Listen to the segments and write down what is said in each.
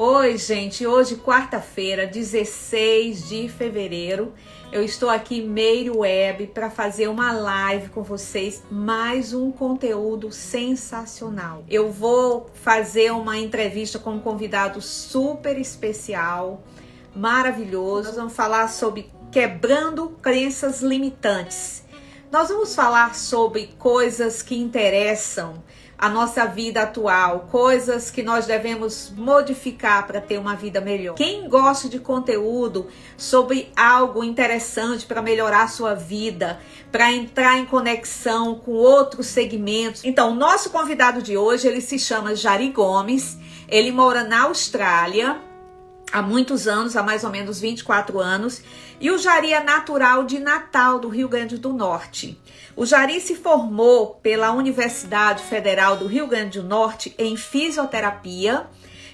Oi, gente. Hoje, quarta-feira, 16 de fevereiro, eu estou aqui, Meire Web, para fazer uma live com vocês, mais um conteúdo sensacional. Eu vou fazer uma entrevista com um convidado super especial, maravilhoso. Nós vamos falar sobre quebrando crenças limitantes. Nós vamos falar sobre coisas que interessam a nossa vida atual, coisas que nós devemos modificar para ter uma vida melhor. Quem gosta de conteúdo sobre algo interessante para melhorar a sua vida, para entrar em conexão com outros segmentos. Então, o nosso convidado de hoje, ele se chama Jari Gomes, ele mora na Austrália há muitos anos, há mais ou menos 24 anos, e o Jari é natural de Natal, do Rio Grande do Norte. O Jari se formou pela Universidade Federal do Rio Grande do Norte em fisioterapia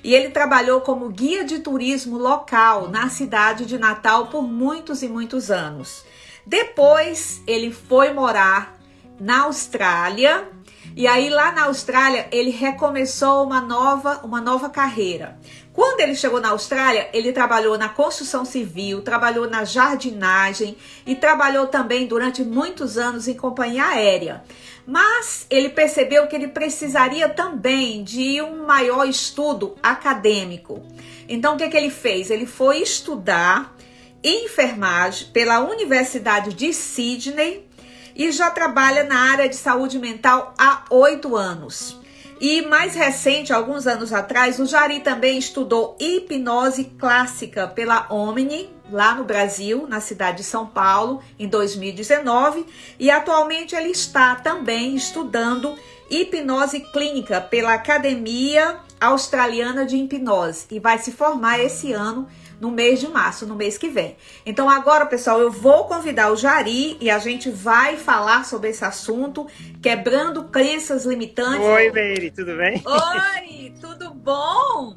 e ele trabalhou como guia de turismo local na cidade de Natal por muitos e muitos anos. Depois ele foi morar na Austrália e aí lá na Austrália ele recomeçou uma nova carreira. Quando ele chegou na Austrália, ele trabalhou na construção civil, trabalhou na jardinagem e trabalhou também durante muitos anos em companhia aérea. Mas ele percebeu que ele precisaria também de um maior estudo acadêmico. Então, o que ele fez? Ele foi estudar enfermagem pela Universidade de Sydney e já trabalha na área de saúde mental há 8 anos. E mais recente, alguns anos atrás, o Jari também estudou hipnose clássica pela Omni, lá no Brasil, na cidade de São Paulo, em 2019. E atualmente ele está também estudando hipnose clínica pela Academia Australiana de Hipnose. E vai se formar esse ano, no mês de março, no mês que vem. Então agora, pessoal, eu vou convidar o Jari e a gente vai falar sobre esse assunto, quebrando crenças limitantes. Oi, Meire, tudo bem? Oi, tudo bom?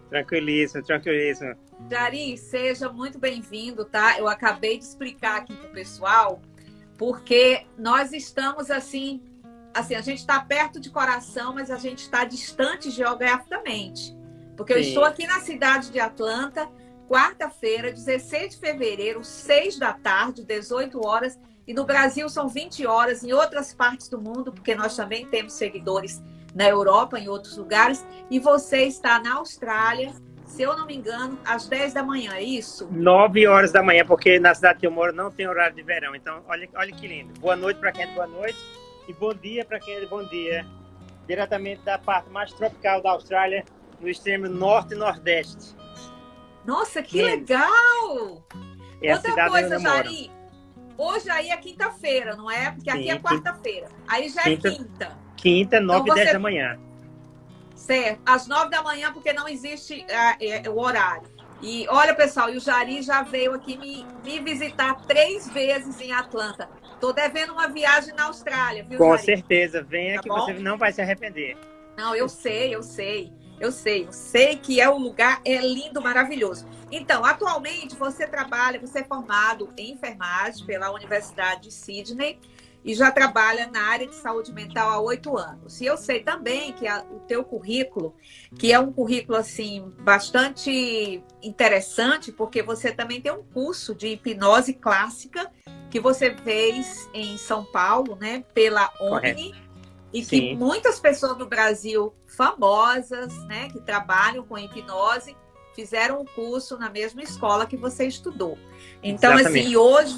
Tranquilíssimo, tranquilíssimo. Jari, seja muito bem-vindo, tá? Eu acabei de explicar aqui pro pessoal, porque nós estamos assim, a gente está perto de coração, mas a gente está distante geograficamente. Porque eu estou aqui na cidade de Atlanta, quarta-feira, 16 de fevereiro, 6 da tarde, 18 horas. E no Brasil são 20 horas, em outras partes do mundo, porque nós também temos seguidores na Europa, em outros lugares. E você está na Austrália, se eu não me engano, às 10 da manhã, é isso? 9 horas da manhã, porque na cidade que eu moro não tem horário de verão. Então, olha que lindo. Boa noite para quem é de boa noite e bom dia para quem é de bom dia. Diretamente da parte mais tropical da Austrália, no extremo norte e nordeste. Nossa, que legal! É outra coisa, Jari, hoje aí é quinta-feira, não é? Porque aqui é quarta-feira. Aí já é quinta. Quinta, 9 e 10 da manhã. Certo, às 9 da manhã, porque não existe o horário. E olha, pessoal, e o Jari já veio aqui me visitar 3 vezes em Atlanta. Tô devendo uma viagem na Austrália, viu, Com Jari? certeza, venha, tá que bom? você não vai se arrepender. Não, eu sei que é um lugar, é lindo, maravilhoso. Então, atualmente você é formado em enfermagem pela Universidade de Sydney e já trabalha na área de saúde mental há 8 anos. E eu sei também que o teu currículo, que é um currículo assim bastante interessante, porque você também tem um curso de hipnose clássica que você fez em São Paulo, né, pela Omni. E que muitas pessoas no Brasil famosas, né, que trabalham com hipnose, fizeram um curso na mesma escola que você estudou. Então, Exatamente. assim, hoje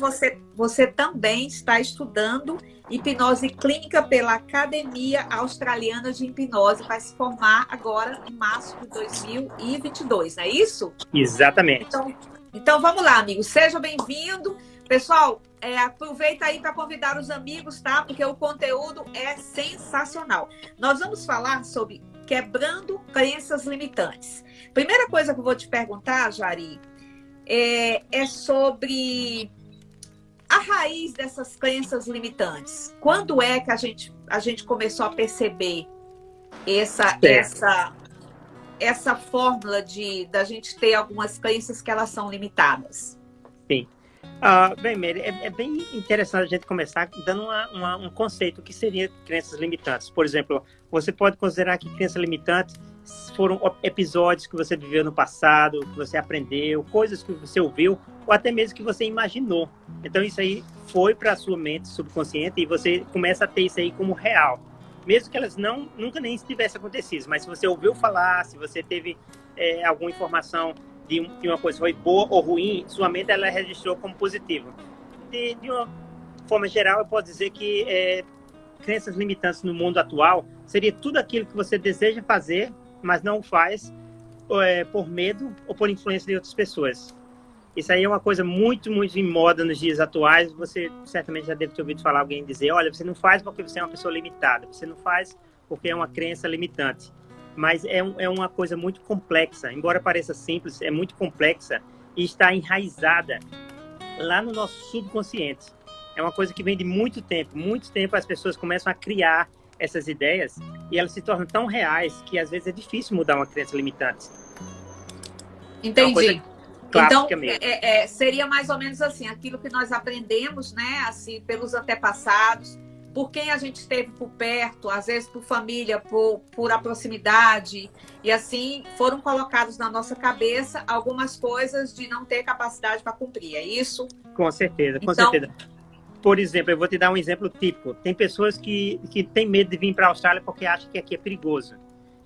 você também está estudando hipnose clínica pela Academia Australiana de Hipnose, vai se formar agora em março de 2022, não é isso? Exatamente. Então vamos lá, amigo. Seja bem-vindo. Pessoal, aproveita aí para convidar os amigos, tá? Porque o conteúdo é sensacional. Nós vamos falar sobre quebrando crenças limitantes. Primeira coisa que eu vou te perguntar, Jari, é sobre a raiz dessas crenças limitantes. Quando é que a gente começou a perceber essa fórmula da gente ter algumas crenças que elas são limitadas? Sim. Bem, Meire, é bem interessante a gente começar dando um conceito que seria crenças limitantes. Por exemplo, você pode considerar que crença limitante foram episódios que você viveu no passado, que você aprendeu, coisas que você ouviu, ou até mesmo que você imaginou. Então isso aí foi para a sua mente subconsciente e você começa a ter isso aí como real. Mesmo que elas nunca nem tivessem acontecido, mas se você ouviu falar, se você teve alguma informação de uma coisa foi boa ou ruim, sua mente ela registrou como positivo. De uma forma geral, eu posso dizer que crenças limitantes no mundo atual seria tudo aquilo que você deseja fazer, mas não o faz por medo ou por influência de outras pessoas. Isso aí é uma coisa muito, muito em moda nos dias atuais. Você certamente já deve ter ouvido falar alguém dizer, olha, você não faz porque você é uma pessoa limitada, você não faz porque é uma crença limitante. Mas é uma coisa muito complexa, embora pareça simples, é muito complexa e está enraizada lá no nosso subconsciente. É uma coisa que vem de muito tempo as pessoas começam a criar essas ideias e elas se tornam tão reais que às vezes é difícil mudar uma crença limitante. Entendi. Então, seria mais ou menos assim, aquilo que nós aprendemos, né, assim, pelos antepassados, por quem a gente esteve por perto, às vezes por família, por a proximidade, e assim foram colocados na nossa cabeça algumas coisas de não ter capacidade para cumprir, é isso? Com certeza, com certeza. Por exemplo, eu vou te dar um exemplo típico. Tem pessoas que têm medo de vir para a Austrália porque acham que aqui é perigoso.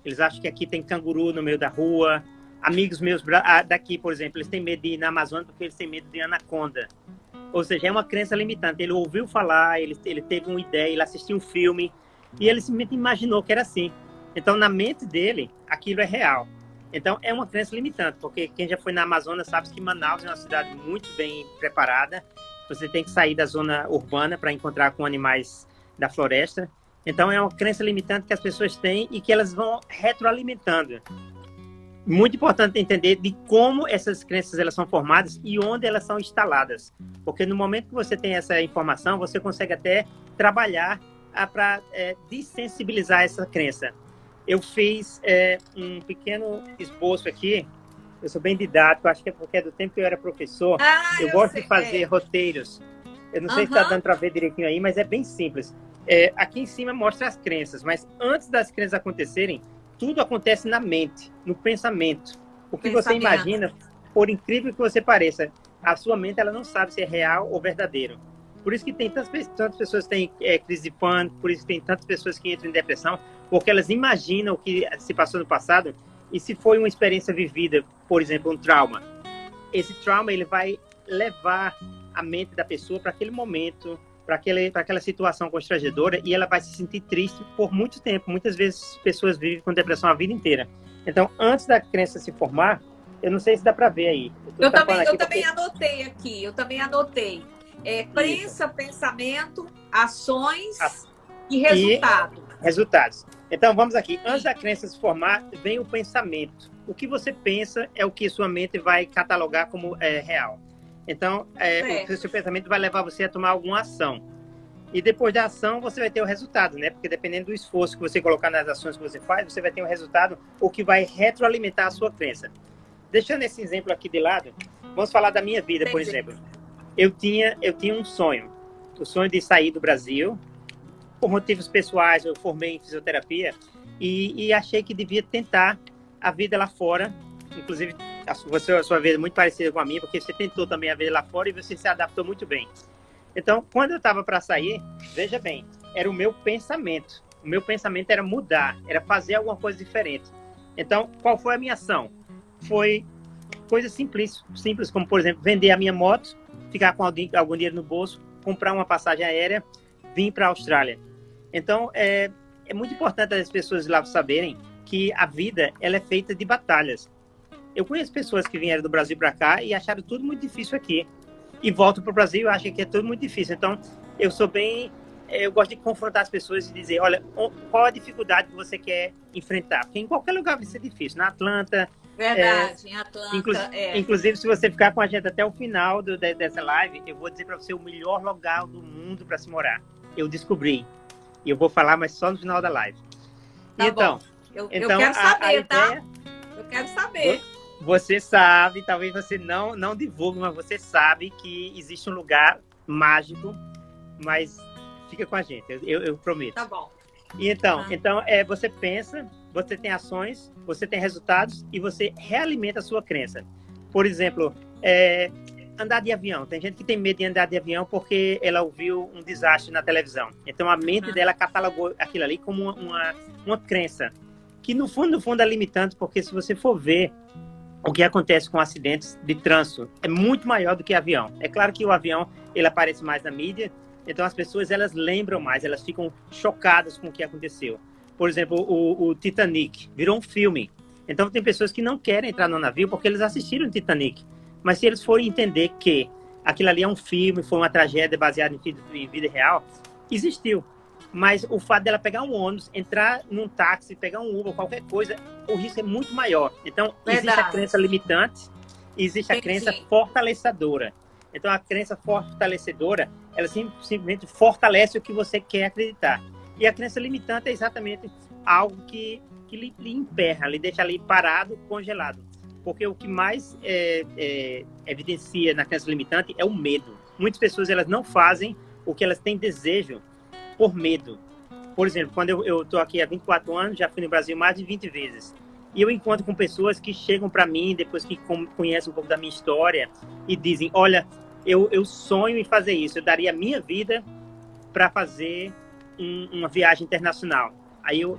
Eles acham que aqui tem canguru no meio da rua. Amigos meus daqui, por exemplo, eles têm medo de ir na Amazônia porque eles têm medo de anaconda. Ou seja, é uma crença limitante. Ele ouviu falar, ele teve uma ideia, ele assistiu um filme e ele simplesmente imaginou que era assim. Então, na mente dele, aquilo é real. Então, é uma crença limitante, porque quem já foi na Amazônia sabe que Manaus é uma cidade muito bem preparada. Você tem que sair da zona urbana para encontrar com animais da floresta. Então, é uma crença limitante que as pessoas têm e que elas vão retroalimentando. Muito importante entender de como essas crenças elas são formadas e onde elas são instaladas. Porque no momento que você tem essa informação, você consegue até trabalhar para dessensibilizar essa crença. Eu fiz um pequeno esboço aqui. Eu sou bem didático, acho que é porque é do tempo que eu era professor. Eu gosto de fazer roteiros. Eu não sei se está dando para ver direitinho aí, mas é bem simples. Aqui em cima mostra as crenças, mas antes das crenças acontecerem, tudo acontece na mente, no pensamento. O que você imagina, por incrível que você pareça, a sua mente ela não sabe se é real ou verdadeiro. Por isso que tem tantas pessoas que têm crise de pânico, por isso que tem tantas pessoas que entram em depressão, porque elas imaginam o que se passou no passado. E se foi uma experiência vivida, por exemplo, um trauma, esse trauma ele vai levar a mente da pessoa para aquele momento, para aquela situação constrangedora, e ela vai se sentir triste por muito tempo. Muitas vezes pessoas vivem com depressão a vida inteira. Então, antes da crença se formar, eu não sei se dá para ver aí. Eu também anotei aqui, crença, pensamento, ações e resultado. Resultados. Então, vamos aqui. Antes da crença se formar, vem o pensamento. O que você pensa é o que sua mente vai catalogar como real. Então, o seu pensamento vai levar você a tomar alguma ação. E depois da ação, você vai ter o resultado, né? Porque dependendo do esforço que você colocar nas ações que você faz, você vai ter um resultado, o que vai retroalimentar a sua crença. Deixando esse exemplo aqui de lado, vamos falar da minha vida, por exemplo. Eu tinha um sonho. O sonho de sair do Brasil. Por motivos pessoais, eu formei em fisioterapia e achei que devia tentar a vida lá fora. Inclusive, a sua vida é muito parecida com a minha, porque você tentou também a vida lá fora e você se adaptou muito bem. Então, quando eu estava para sair, veja bem, era o meu pensamento. O meu pensamento era mudar, era fazer alguma coisa diferente. Então, qual foi a minha ação? Foi coisa simples como, por exemplo, vender a minha moto, ficar com algum dinheiro no bolso, comprar uma passagem aérea, vir para a Austrália. Então, é muito importante as pessoas lá saberem que a vida ela é feita de batalhas. Eu conheço pessoas que vieram do Brasil para cá e acharam tudo muito difícil aqui. E voltam para o Brasil e acham que é tudo muito difícil. Então, eu gosto de confrontar as pessoas e dizer, olha, qual a dificuldade que você quer enfrentar? Porque em qualquer lugar vai ser difícil. Na Atlanta... Verdade, em Atlanta. Inclusive, se você ficar com a gente até o final dessa live, eu vou dizer para você o melhor lugar do mundo para se morar. Eu descobri. E eu vou falar, mas só no final da live. Tá então, bom. Eu quero saber, tá? Eu quero saber. Você sabe, talvez você não divulgue, mas você sabe que existe um lugar mágico, mas fica com a gente, eu prometo. Tá bom. E então você pensa, você tem ações, você tem resultados e você realimenta a sua crença. Por exemplo, andar de avião. Tem gente que tem medo de andar de avião porque ela ouviu um desastre na televisão. Então, a mente dela catalogou aquilo ali como uma crença, que no fundo é limitante, porque se você for ver o que acontece com acidentes de trânsito, é muito maior do que avião. É claro que o avião, ele aparece mais na mídia, então as pessoas, elas lembram mais, elas ficam chocadas com o que aconteceu. Por exemplo, o Titanic virou um filme. Então, tem pessoas que não querem entrar no navio porque eles assistiram o Titanic. Mas se eles forem entender que aquilo ali é um filme, foi uma tragédia baseada em vida real, existiu. Mas o fato dela pegar um ônibus, entrar num táxi, pegar um Uber, qualquer coisa, o risco é muito maior. Então, existe a crença limitante e existe a crença fortalecedora. Então, a crença fortalecedora, ela simplesmente fortalece o que você quer acreditar. E a crença limitante é exatamente algo que lhe emperra, lhe deixa ali parado, congelado. Porque o que mais evidencia na crença limitante é o medo. Muitas pessoas, elas não fazem o que elas têm desejo por medo. Por exemplo, quando eu estou aqui há 24 anos, já fui no Brasil mais de 20 vezes. E eu encontro com pessoas que chegam para mim, depois que conhecem um pouco da minha história, e dizem, olha, eu sonho em fazer isso. Eu daria a minha vida para fazer uma viagem internacional. Aí eu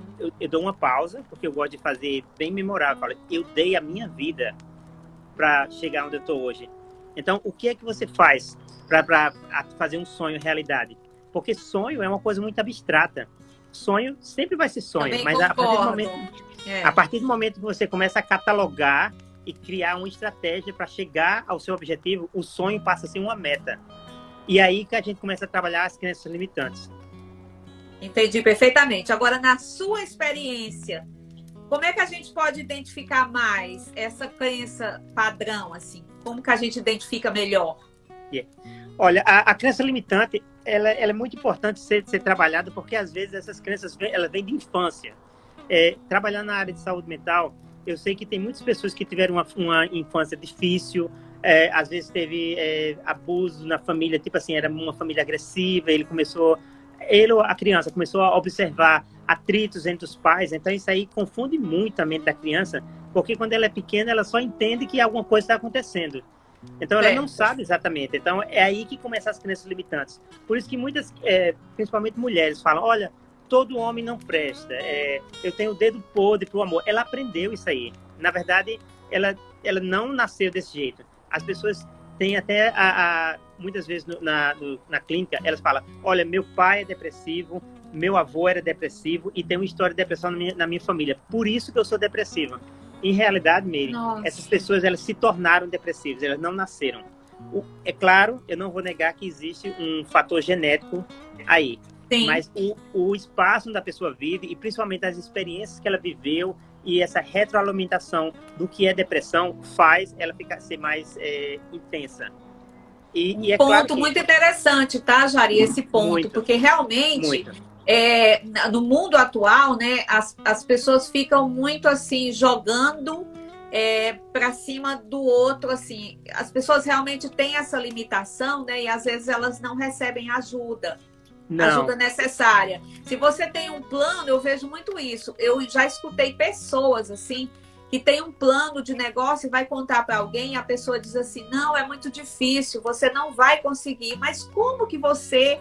dou uma pausa, porque eu gosto de fazer bem memorável. Eu falo, eu dei a minha vida para chegar onde eu estou hoje. Então, o que é que você faz para fazer um sonho realidade? Porque sonho é uma coisa muito abstrata. Sonho sempre vai ser sonho. Também mas a partir do momento que você começa a catalogar e criar uma estratégia para chegar ao seu objetivo, o sonho passa a ser uma meta. E aí que a gente começa a trabalhar as crenças limitantes. Entendi perfeitamente. Agora, na sua experiência, como é que a gente pode identificar mais essa crença padrão, assim? Como que a gente identifica melhor? Olha, a crença limitante, ela é muito importante ser trabalhada, porque às vezes essas crenças, elas vêm de infância. Trabalhando na área de saúde mental, eu sei que tem muitas pessoas que tiveram uma infância difícil, às vezes teve abuso na família, tipo assim, era uma família agressiva, a criança começou a observar atritos entre os pais, então isso aí confunde muito a mente da criança, porque quando ela é pequena, ela só entende que alguma coisa está acontecendo. Então, ela não sabe exatamente. Então, é aí que começam as crenças limitantes. Por isso que muitas, principalmente mulheres, falam, olha, todo homem não presta, eu tenho o dedo podre pro amor. Ela aprendeu isso aí. Na verdade, ela não nasceu desse jeito. As pessoas têm até, muitas vezes na clínica, elas falam, olha, meu pai é depressivo, meu avô era depressivo e tem uma história de depressão na minha família. Por isso que eu sou depressiva. Em realidade, Meire, essas pessoas, elas se tornaram depressivas, elas não nasceram. É claro, eu não vou negar que existe um fator genético aí. Sim. Mas o espaço onde a pessoa vive, e principalmente as experiências que ela viveu, e essa retroalimentação do que é depressão, faz ela ser mais intensa. E é ponto claro que... muito interessante, tá, Jari, esse ponto, muito, porque realmente... no mundo atual, né, as pessoas ficam muito assim, jogando para cima do outro, assim. As pessoas realmente têm essa limitação, né, e às vezes elas não recebem ajuda necessária. Se você tem um plano, eu vejo muito isso. Eu já escutei pessoas assim que tem um plano de negócio e vai contar para alguém, e a pessoa diz assim, não, é muito difícil, você não vai conseguir. Mas como que você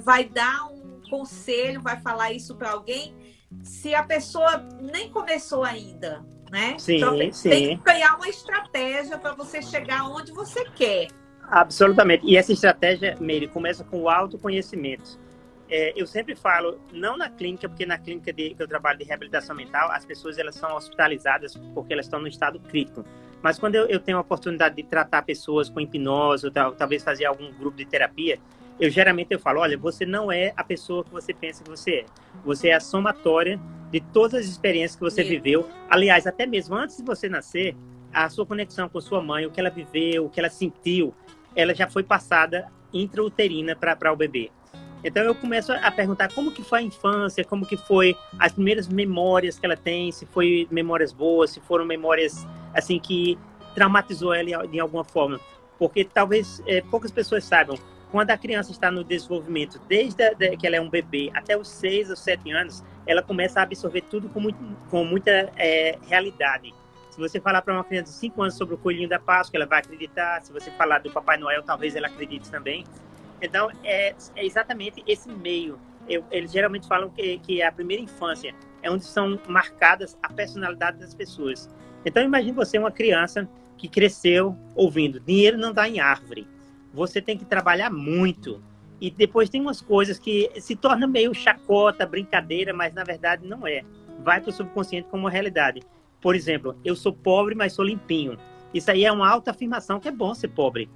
vai dar um conselho, vai falar isso para alguém se a pessoa nem começou ainda, né? Sim, então, sim. Tem que criar uma estratégia para você chegar onde você quer. Absolutamente. E essa estratégia, Meire, começa com o autoconhecimento. Eu sempre falo, não na clínica, porque na clínica que eu trabalho de reabilitação mental, as pessoas, elas são hospitalizadas porque elas estão no estado crítico. Mas quando eu tenho a oportunidade de tratar pessoas com hipnose, ou talvez fazer algum grupo de terapia, eu falo, olha, você não é a pessoa que você pensa que você é. Você é a somatória de todas as experiências que você viveu. Aliás, até mesmo antes de você nascer, a sua conexão com sua mãe, o que ela viveu, o que ela sentiu, ela já foi passada intrauterina para o bebê. Então eu começo a perguntar como que foi a infância, como que foi as primeiras memórias que ela tem, se foi memórias boas, se foram memórias assim que traumatizou ela de alguma forma. Porque talvez poucas pessoas saibam, quando a criança está no desenvolvimento, desde que ela é um bebê até os 6 ou 7 anos, ela começa a absorver tudo com muita realidade. Se você falar para uma criança de 5 anos sobre o Coelhinho da Páscoa, ela vai acreditar. Se você falar do Papai Noel, talvez ela acredite também. Então, é exatamente esse meio. Eles geralmente falam que a primeira infância é onde são marcadas a personalidade das pessoas. Então, imagine você uma criança que cresceu ouvindo: dinheiro não dá em árvore. Você tem que trabalhar muito. E depois tem umas coisas que se tornam meio chacota, brincadeira, mas na verdade não é. Vai para o subconsciente como uma realidade. Por exemplo, eu sou pobre, mas sou limpinho. Isso aí é uma autoafirmação que é bom ser pobre.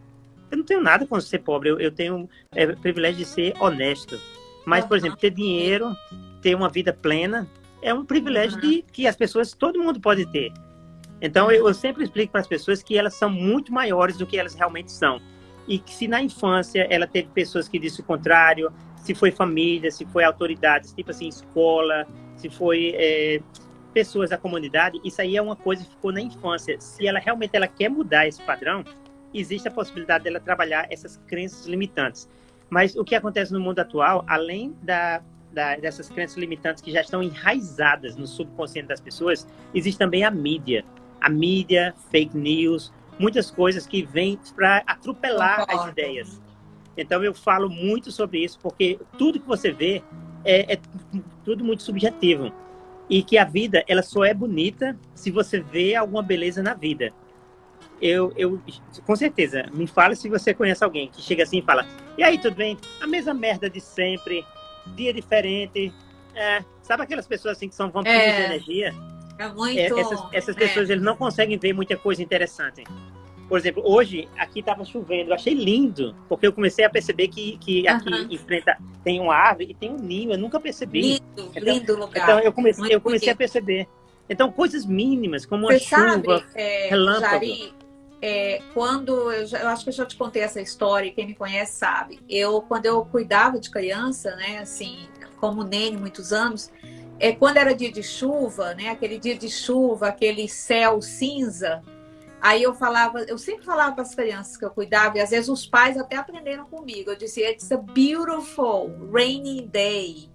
Eu não tenho nada contra ser pobre, eu tenho o privilégio de ser honesto. Mas, por exemplo, ter dinheiro, ter uma vida plena, é um privilégio que as pessoas, todo mundo pode ter. Então, eu sempre explico para as pessoas que elas são muito maiores do que elas realmente são. E que se na infância ela teve pessoas que disseram o contrário, se foi família, se foi autoridades, tipo assim, escola, se foi pessoas da comunidade, isso aí é uma coisa que ficou na infância. Se ela realmente quer mudar esse padrão, existe a possibilidade dela trabalhar essas crenças limitantes. Mas o que acontece no mundo atual, além dessas crenças limitantes que já estão enraizadas no subconsciente das pessoas, existe também a mídia. A mídia, fake news, muitas coisas que vêm para atropelar as ideias. Então eu falo muito sobre isso, porque tudo que você vê é tudo muito subjetivo. E que a vida, ela só é bonita se você vê alguma beleza na vida. Eu com certeza, me fala se você conhece alguém que chega assim e fala: e aí, tudo bem? A mesma merda de sempre, dia diferente. Sabe aquelas pessoas assim que são vampiros de energia? É muito... Essas pessoas, eles não conseguem ver muita coisa interessante. Por exemplo, hoje, aqui estava chovendo. Eu achei lindo, porque eu comecei a perceber que aqui em frente tem uma árvore e tem um ninho. Eu nunca percebi. Lindo lugar. Então, eu comecei a perceber. Então, coisas mínimas, como uma chuva, relâmpago. Jari, eu acho que eu já te contei essa história, e quem me conhece sabe. Quando eu cuidava de criança, né, assim, como nene, muitos anos, quando era dia de chuva, né, aquele dia de chuva, aquele céu cinza, aí eu sempre falava para as crianças que eu cuidava, e às vezes os pais até aprenderam comigo. Eu dizia: it's a beautiful rainy day.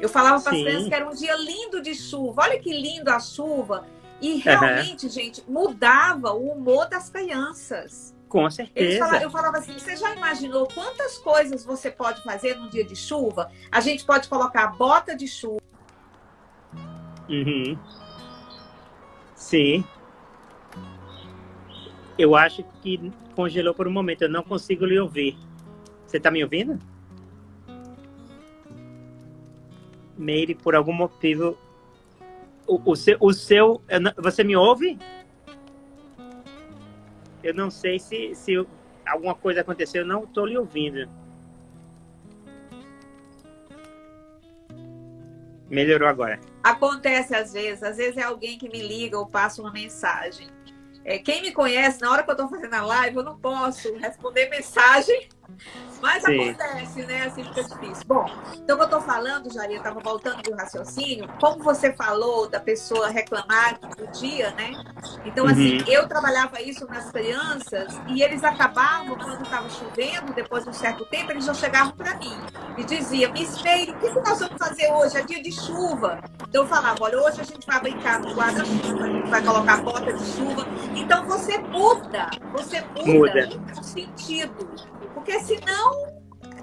Eu falava para as crianças que era um dia lindo de chuva. Olha que lindo a chuva. E realmente, gente, mudava o humor das crianças. Com certeza. Eu falava assim: você já imaginou quantas coisas você pode fazer num dia de chuva? A gente pode colocar bota de chuva. Sim. Eu acho que congelou por um momento. Eu não consigo lhe ouvir. Você está me ouvindo? Meire, por algum motivo... Você me ouve? Eu não sei se alguma coisa aconteceu. Eu não estou lhe ouvindo. Melhorou agora. Acontece às vezes é alguém que me liga ou passa uma mensagem. Quem me conhece, na hora que eu estou fazendo a live, eu não posso responder mensagem, mas acontece, né? Assim fica difícil. Bom, então o que eu estou falando, Jari, eu estava voltando do raciocínio, como você falou da pessoa reclamar do dia, né? Então, assim, eu trabalhava isso nas crianças e eles acabavam, quando estava chovendo, depois de um certo tempo, eles já chegavam para mim e diziam: Miss Meire, o que nós vamos fazer hoje? É dia de chuva. Então eu falava: olha, hoje a gente vai brincar no guarda-chuva, a gente vai colocar bota de chuva. Então você muda o sentido, porque senão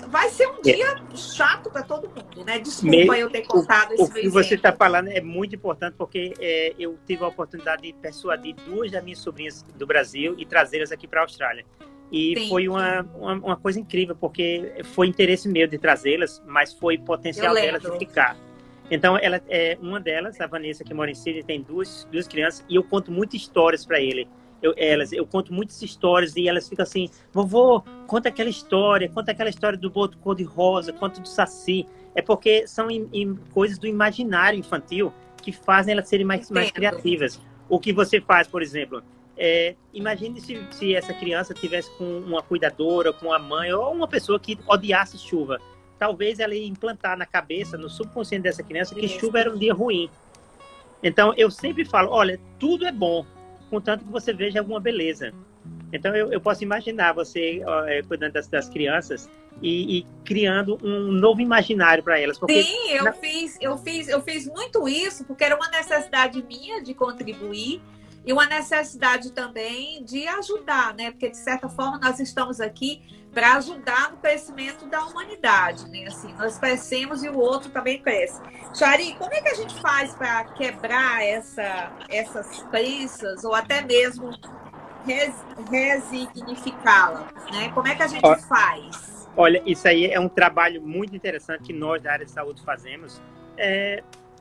vai ser um dia chato para todo mundo, né? Desculpa eu ter contado esse O que você está falando é muito importante, porque eu tive a oportunidade de persuadir 2 das minhas sobrinhas do Brasil e trazê-las aqui para a Austrália. E foi uma coisa incrível, porque foi interesse meu de trazê-las, mas foi potencial delas de ficar. Então, uma delas, a Vanessa, que mora em Sydney, tem duas crianças, e eu conto muitas histórias para eu conto muitas histórias, e elas ficam assim: vovô, conta aquela história do boto cor-de-rosa, conta do saci. É porque são coisas do imaginário infantil que fazem elas serem mais criativas. O que você faz, por exemplo, imagine se essa criança tivesse com uma cuidadora, com a mãe, ou uma pessoa que odiasse chuva. Talvez ela ia implantar na cabeça, no subconsciente dessa criança, que chuva era um dia ruim. Então, eu sempre falo: olha, tudo é bom, contanto que você veja alguma beleza. Então, eu posso imaginar você cuidando das crianças e criando um novo imaginário para elas. Porque Sim, eu fiz muito isso, porque era uma necessidade minha de contribuir e uma necessidade também de ajudar, né? Porque, de certa forma, nós estamos aqui para ajudar no crescimento da humanidade, né? Assim, nós crescemos e o outro também cresce. Shari, como é que a gente faz para quebrar essas crenças ou até mesmo resignificá-la, né? Como é que a gente faz? Olha, isso aí é um trabalho muito interessante que nós da área de saúde fazemos.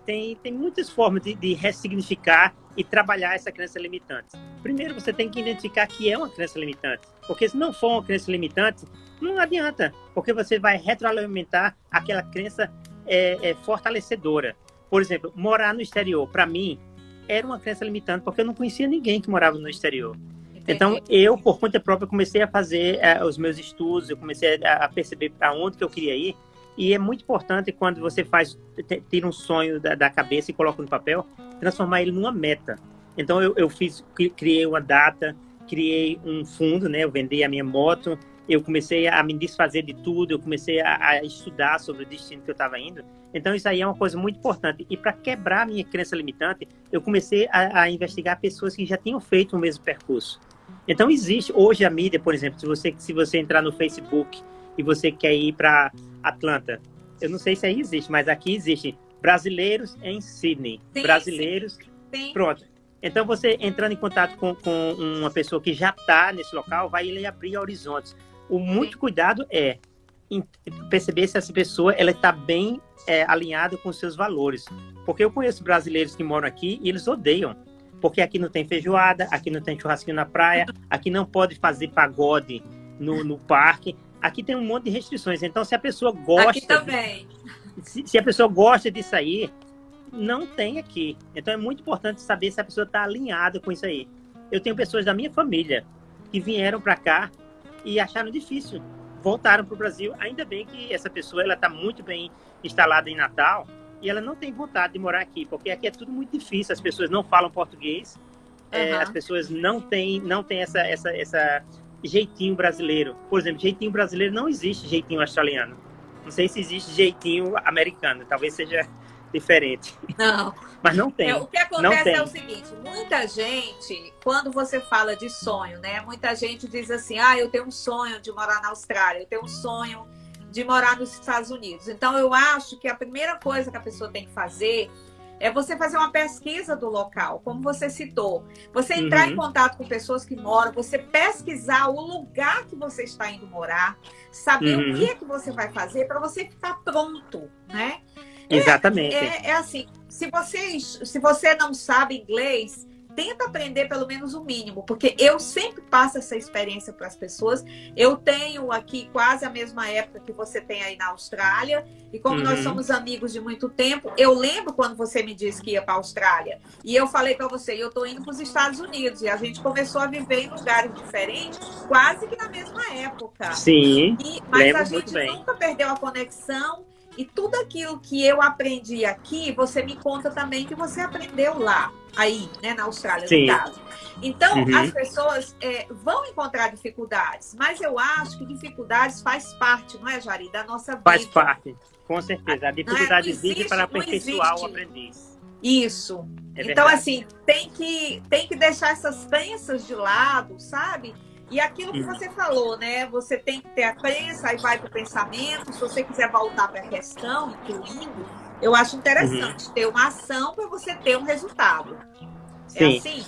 Tem muitas formas de ressignificar e trabalhar essa crença limitante. Primeiro, você tem que identificar que é uma crença limitante, porque se não for uma crença limitante, não adianta, porque você vai retroalimentar aquela crença fortalecedora. Por exemplo, morar no exterior, para mim, era uma crença limitante, porque eu não conhecia ninguém que morava no exterior. Então, eu, por conta própria, comecei a fazer os meus estudos, eu comecei a perceber para onde que eu queria ir. E é muito importante quando você tira um sonho da cabeça e coloca no papel, transformar ele numa meta. Então, criei uma data, criei um fundo, né? Eu vendi a minha moto, eu comecei a me desfazer de tudo, eu comecei a estudar sobre o destino que eu estava indo. Então, isso aí é uma coisa muito importante. E para quebrar a minha crença limitante, eu comecei a investigar pessoas que já tinham feito o mesmo percurso. Então, existe hoje a mídia, por exemplo, se você entrar no Facebook e você quer ir para Atlanta, eu não sei se aí existe, mas aqui existe brasileiros em Sydney. Sim, brasileiros. Sim. Pronto. Então, você entrando em contato com uma pessoa que já está nesse local, vai lhe abrir horizontes. O muito cuidado é perceber se essa pessoa está bem alinhada com os seus valores. Porque eu conheço brasileiros que moram aqui e eles odeiam. Porque aqui não tem feijoada, aqui não tem churrasquinho na praia, aqui não pode fazer pagode no parque. Aqui tem um monte de restrições. Então, se a pessoa gosta... Aqui também. Se a pessoa gosta de sair, não tem aqui. Então, é muito importante saber se a pessoa está alinhada com isso aí. Eu tenho pessoas da minha família que vieram para cá e acharam difícil. Voltaram para o Brasil. Ainda bem que essa pessoa está muito bem instalada em Natal e ela não tem vontade de morar aqui, porque aqui é tudo muito difícil. As pessoas não falam português. As pessoas não têm essa jeitinho brasileiro. Por exemplo, jeitinho brasileiro não existe jeitinho australiano. Não sei se existe jeitinho americano. Talvez seja diferente. Não. Mas não tem. O que acontece é o seguinte, muita gente, quando você fala de sonho, né? Muita gente diz assim, eu tenho um sonho de morar na Austrália, eu tenho um sonho de morar nos Estados Unidos. Então, eu acho que a primeira coisa que a pessoa tem que fazer é você fazer uma pesquisa do local, como você citou. Você entrar em contato com pessoas que moram, você pesquisar o lugar que você está indo morar, saber o que é que você vai fazer para você ficar pronto, né? Exatamente. É assim, se você não sabe inglês, tenta aprender pelo menos o mínimo, porque eu sempre passo essa experiência para as pessoas. Eu tenho aqui quase a mesma época que você tem aí na Austrália, e como nós somos amigos de muito tempo, eu lembro quando você me disse que ia para a Austrália, e eu falei para você, eu estou indo para os Estados Unidos, e a gente começou a viver em lugares diferentes, quase que na mesma época. Sim, mas a gente nunca perdeu a conexão. E tudo aquilo que eu aprendi aqui, você me conta também que você aprendeu lá, aí, né, na Austrália, no caso. Então, as pessoas vão encontrar dificuldades, mas eu acho que dificuldades faz parte, não é, Jari, da nossa vida. Faz parte, com certeza. A dificuldade existe para aperfeiçoar o aprendiz. Isso. Então, assim, tem que deixar essas crenças de lado, sabe? E aquilo que você falou, né? Você tem que ter a crença, aí vai para o pensamento. Se você quiser voltar para a questão, incluindo, eu acho interessante ter uma ação para você ter um resultado. Sim. É assim?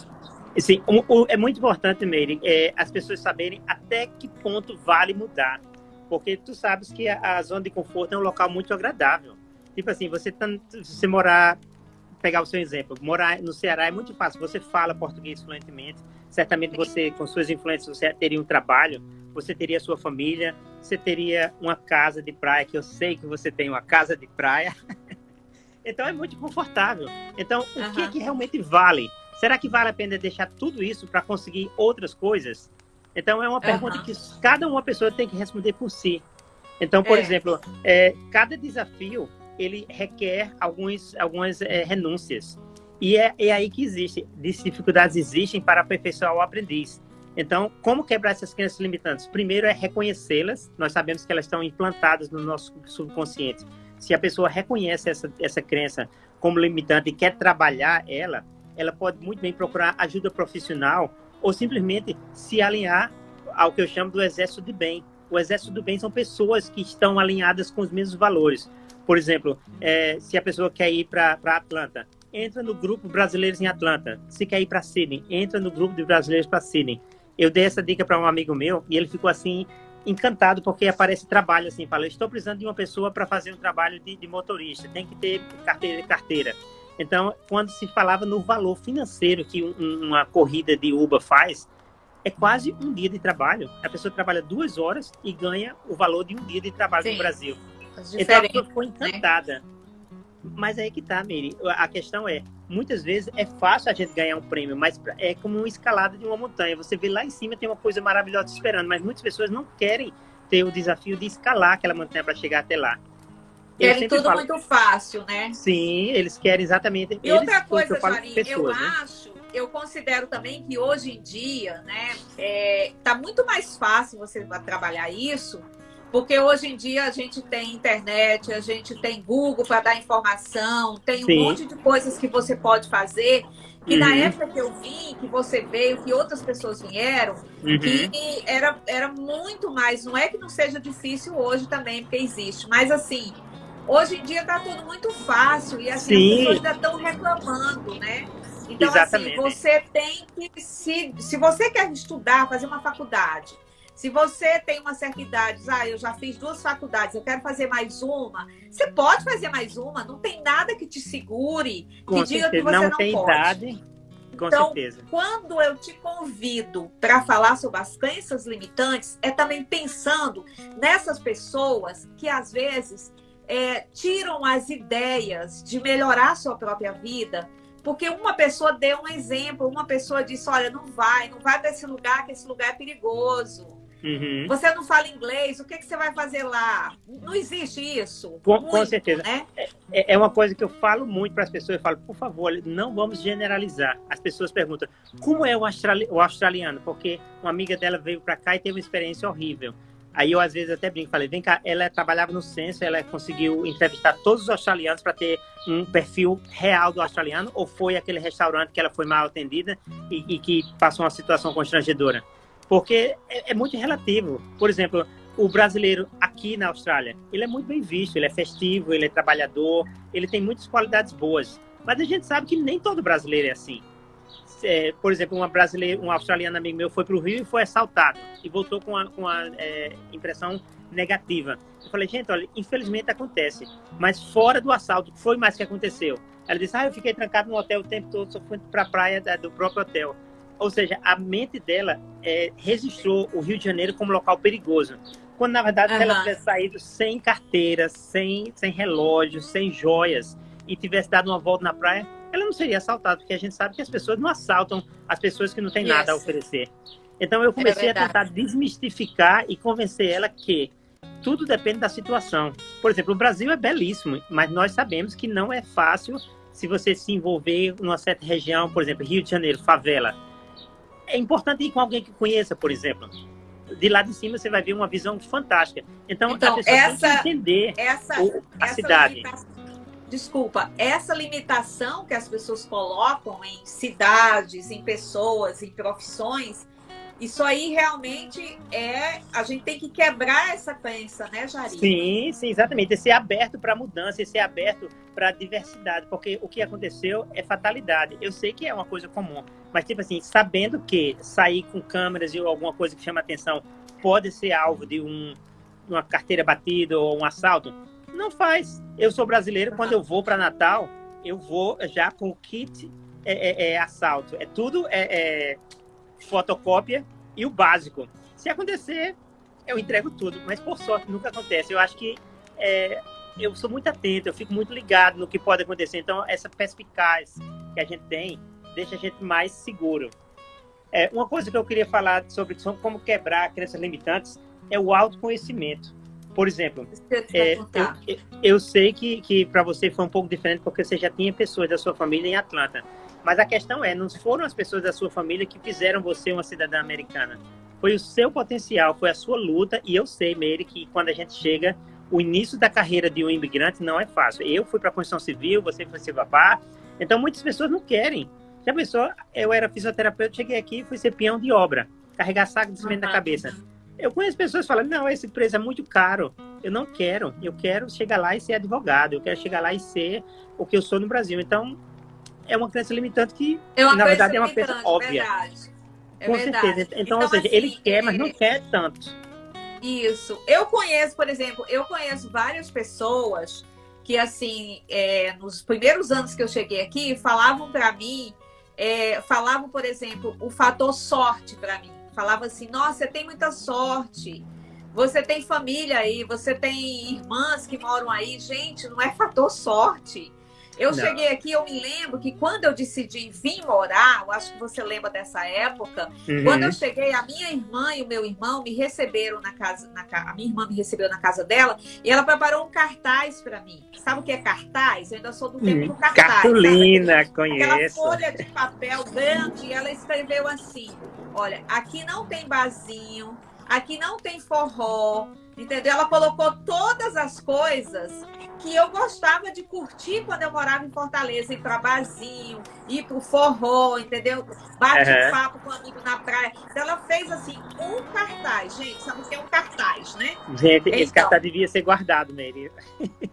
Sim. É muito importante, Meire, as pessoas saberem até que ponto vale mudar. Porque tu sabes que a zona de conforto é um local muito agradável. Tipo assim, você morar... Pegar o seu exemplo, morar no Ceará é muito fácil. Você fala português fluentemente. Certamente você, com suas influências, você teria um trabalho, você teria a sua família, você teria uma casa de praia, que eu sei que você tem uma casa de praia. Então é muito confortável. Então, o que é que realmente vale? Será que vale a pena deixar tudo isso para conseguir outras coisas? Então é uma pergunta que cada uma pessoa tem que responder por si. Então, por exemplo, cada desafio ele requer algumas renúncias. E é aí que existe. Dificuldades existem para aperfeiçoar o aprendiz. Então, como quebrar essas crenças limitantes? Primeiro é reconhecê-las. Nós sabemos que elas estão implantadas no nosso subconsciente. Se a pessoa reconhece essa crença como limitante e quer trabalhar ela pode muito bem procurar ajuda profissional ou simplesmente se alinhar ao que eu chamo do exército de bem. O exército do bem são pessoas que estão alinhadas com os mesmos valores. Por exemplo, se a pessoa quer ir para Atlanta, entra no grupo Brasileiros em Atlanta. Se quer ir para Sydney, entra no grupo de Brasileiros para Sydney. Eu dei essa dica para um amigo meu e ele ficou assim encantado porque aparece trabalho assim, fala, eu estou precisando de uma pessoa para fazer um trabalho de motorista, tem que ter carteira. Então, quando se falava no valor financeiro que uma corrida de Uber faz, é quase um dia de trabalho. A pessoa trabalha 2 horas e ganha o valor de um dia de trabalho. Sim, no Brasil. Então, a pessoa ficou encantada. Né? Mas aí que tá, Miri. A questão é, muitas vezes é fácil a gente ganhar um prêmio, mas é como uma escalada de uma montanha. Você vê lá em cima, tem uma coisa maravilhosa esperando, mas muitas pessoas não querem ter o desafio de escalar aquela montanha para chegar até lá. Querem tudo muito fácil, né? Sim, eles querem exatamente... E outra coisa, Jari, eu considero também que hoje em dia, né, tá muito mais fácil você trabalhar isso, porque hoje em dia a gente tem internet, a gente tem Google para dar informação, tem um monte de coisas que você pode fazer, que na época que eu vim, que você veio, que outras pessoas vieram, que era muito mais, não é que não seja difícil hoje também, porque existe, mas assim, hoje em dia tá tudo muito fácil e assim, as pessoas ainda estão reclamando, né? Então, assim, você tem que, se você quer estudar, fazer uma faculdade, se você tem uma certa idade, eu já fiz 2 faculdades, eu quero fazer mais uma, você pode fazer mais uma, não tem nada que te segure, que diga que você não tem pode. Idade, com então, certeza. Quando eu te convido para falar sobre as crenças limitantes, é também pensando nessas pessoas que, às vezes, tiram as ideias de melhorar a sua própria vida, porque uma pessoa deu um exemplo, uma pessoa disse, olha, não vai para esse lugar, que esse lugar é perigoso. Você não fala inglês, o que você vai fazer lá? Não existe isso. Com certeza. Né? É uma coisa que eu falo muito para as pessoas, eu falo, por favor, não vamos generalizar. As pessoas perguntam, como é o australiano? Porque uma amiga dela veio para cá e teve uma experiência horrível. Aí eu, às vezes, até brinco, falei, vem cá, ela trabalhava no censo, ela conseguiu entrevistar todos os australianos para ter um perfil real do australiano, ou foi aquele restaurante que ela foi mal atendida e que passou uma situação constrangedora? Porque é muito relativo. Por exemplo, o brasileiro aqui na Austrália, ele é muito bem visto, ele é festivo, ele é trabalhador, ele tem muitas qualidades boas. Mas a gente sabe que nem todo brasileiro é assim. Por exemplo, um australiano amigo meu foi para o Rio e foi assaltado e voltou com a impressão negativa. Eu falei, gente, olha, infelizmente acontece, mas fora do assalto, o que foi mais que aconteceu? Ela disse, eu fiquei trancado no hotel o tempo todo, só fui para a praia do próprio hotel. Ou seja, a mente dela registrou o Rio de Janeiro como local perigoso, quando na verdade se ela tivesse saído sem carteira, sem relógio, sem joias e tivesse dado uma volta na praia, ela não seria assaltada, porque a gente sabe que as pessoas não assaltam as pessoas que não têm nada a oferecer. Então eu comecei a tentar desmistificar e convencer ela que tudo depende da situação. Por exemplo, o Brasil é belíssimo, mas nós sabemos que não é fácil se você se envolver numa certa região, por exemplo, Rio de Janeiro, favela. É importante ir com alguém que conheça, por exemplo. De lá de cima você vai ver uma visão fantástica. Então a pessoa tem que entender a cidade. Desculpa, essa limitação que as pessoas colocam em cidades, em pessoas, em profissões, isso aí realmente a gente tem que quebrar essa crença, né, Jari? Sim, exatamente. E ser aberto para mudança, e ser aberto para diversidade, porque o que aconteceu é fatalidade. Eu sei que é uma coisa comum, mas tipo assim, sabendo que sair com câmeras ou alguma coisa que chama atenção pode ser alvo de uma carteira batida ou um assalto, não faz. Eu sou brasileiro, quando eu vou para Natal, eu vou já com o kit assalto. É tudo fotocópia e o básico. Se acontecer, eu entrego tudo, mas por sorte nunca acontece. Eu acho que eu sou muito atento, eu fico muito ligado no que pode acontecer. Então, essa perspicaz que a gente tem deixa a gente mais seguro. Uma coisa que eu queria falar sobre como quebrar crenças limitantes é o autoconhecimento. Por exemplo, eu sei que para você foi um pouco diferente porque você já tinha pessoas da sua família em Atlanta. Mas a questão é, não foram as pessoas da sua família que fizeram você uma cidadã americana. Foi o seu potencial, foi a sua luta. E eu sei, Meire, que quando a gente chega, o início da carreira de um imigrante não é fácil. Eu fui para a construção civil, você foi ser babá. Então, muitas pessoas não querem. Já pensou? Eu era fisioterapeuta, cheguei aqui e fui ser peão de obra, carregar saco de cimento na cabeça. Eu conheço pessoas que falam, não, esse preço é muito caro. Eu não quero. Eu quero chegar lá e ser advogado. Eu quero chegar lá e ser o que eu sou no Brasil. Então, é uma crença limitante que, na verdade, é uma crença óbvia. Com certeza. Então, ou seja, assim, ele quer, mas não quer tanto. Isso. Eu conheço, por exemplo, várias pessoas que, assim, nos primeiros anos que eu cheguei aqui, falavam para mim, falavam, por exemplo, o fator sorte para mim. Falava assim, nossa, você tem muita sorte, você tem família aí, você tem irmãs que moram aí. Gente, não é fator sorte. Eu cheguei aqui, eu me lembro que quando eu decidi vir morar, eu acho que você lembra dessa época, quando eu cheguei, a minha irmã e o meu irmão me receberam na casa, a minha irmã me recebeu na casa dela e ela preparou um cartaz para mim. Sabe o que é cartaz? Eu ainda sou do tempo do cartaz. Cartolina, conheço. Aquela folha de papel grande, e ela escreveu assim, olha, aqui não tem barzinho, aqui não tem forró, entendeu? Ela colocou todas as coisas que eu gostava de curtir quando eu morava em Fortaleza, ir para barzinho, ir pro forró, entendeu? Bate papo com um amigo na praia. Então ela fez assim um cartaz, gente, sabe o que é um cartaz, né? Gente, esse cartaz devia ser guardado, Meire.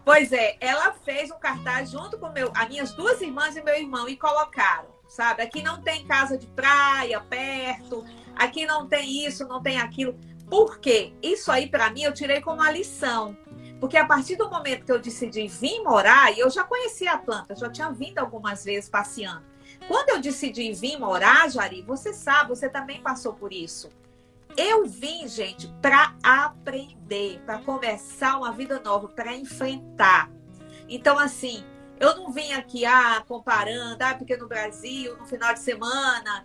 Pois é, ela fez um cartaz junto com as minhas duas irmãs e meu irmão e colocaram, sabe? Aqui não tem casa de praia perto, aqui não tem isso, não tem aquilo. Por quê? Isso aí, para mim, eu tirei como uma lição. Porque a partir do momento que eu decidi vir morar, e eu já conhecia Atlanta, já tinha vindo algumas vezes passeando. Quando eu decidi vir morar, Jari, você sabe, você também passou por isso. Eu vim, gente, para aprender, para começar uma vida nova, para enfrentar. Então, assim, eu não vim aqui comparando, porque no Brasil, no final de semana,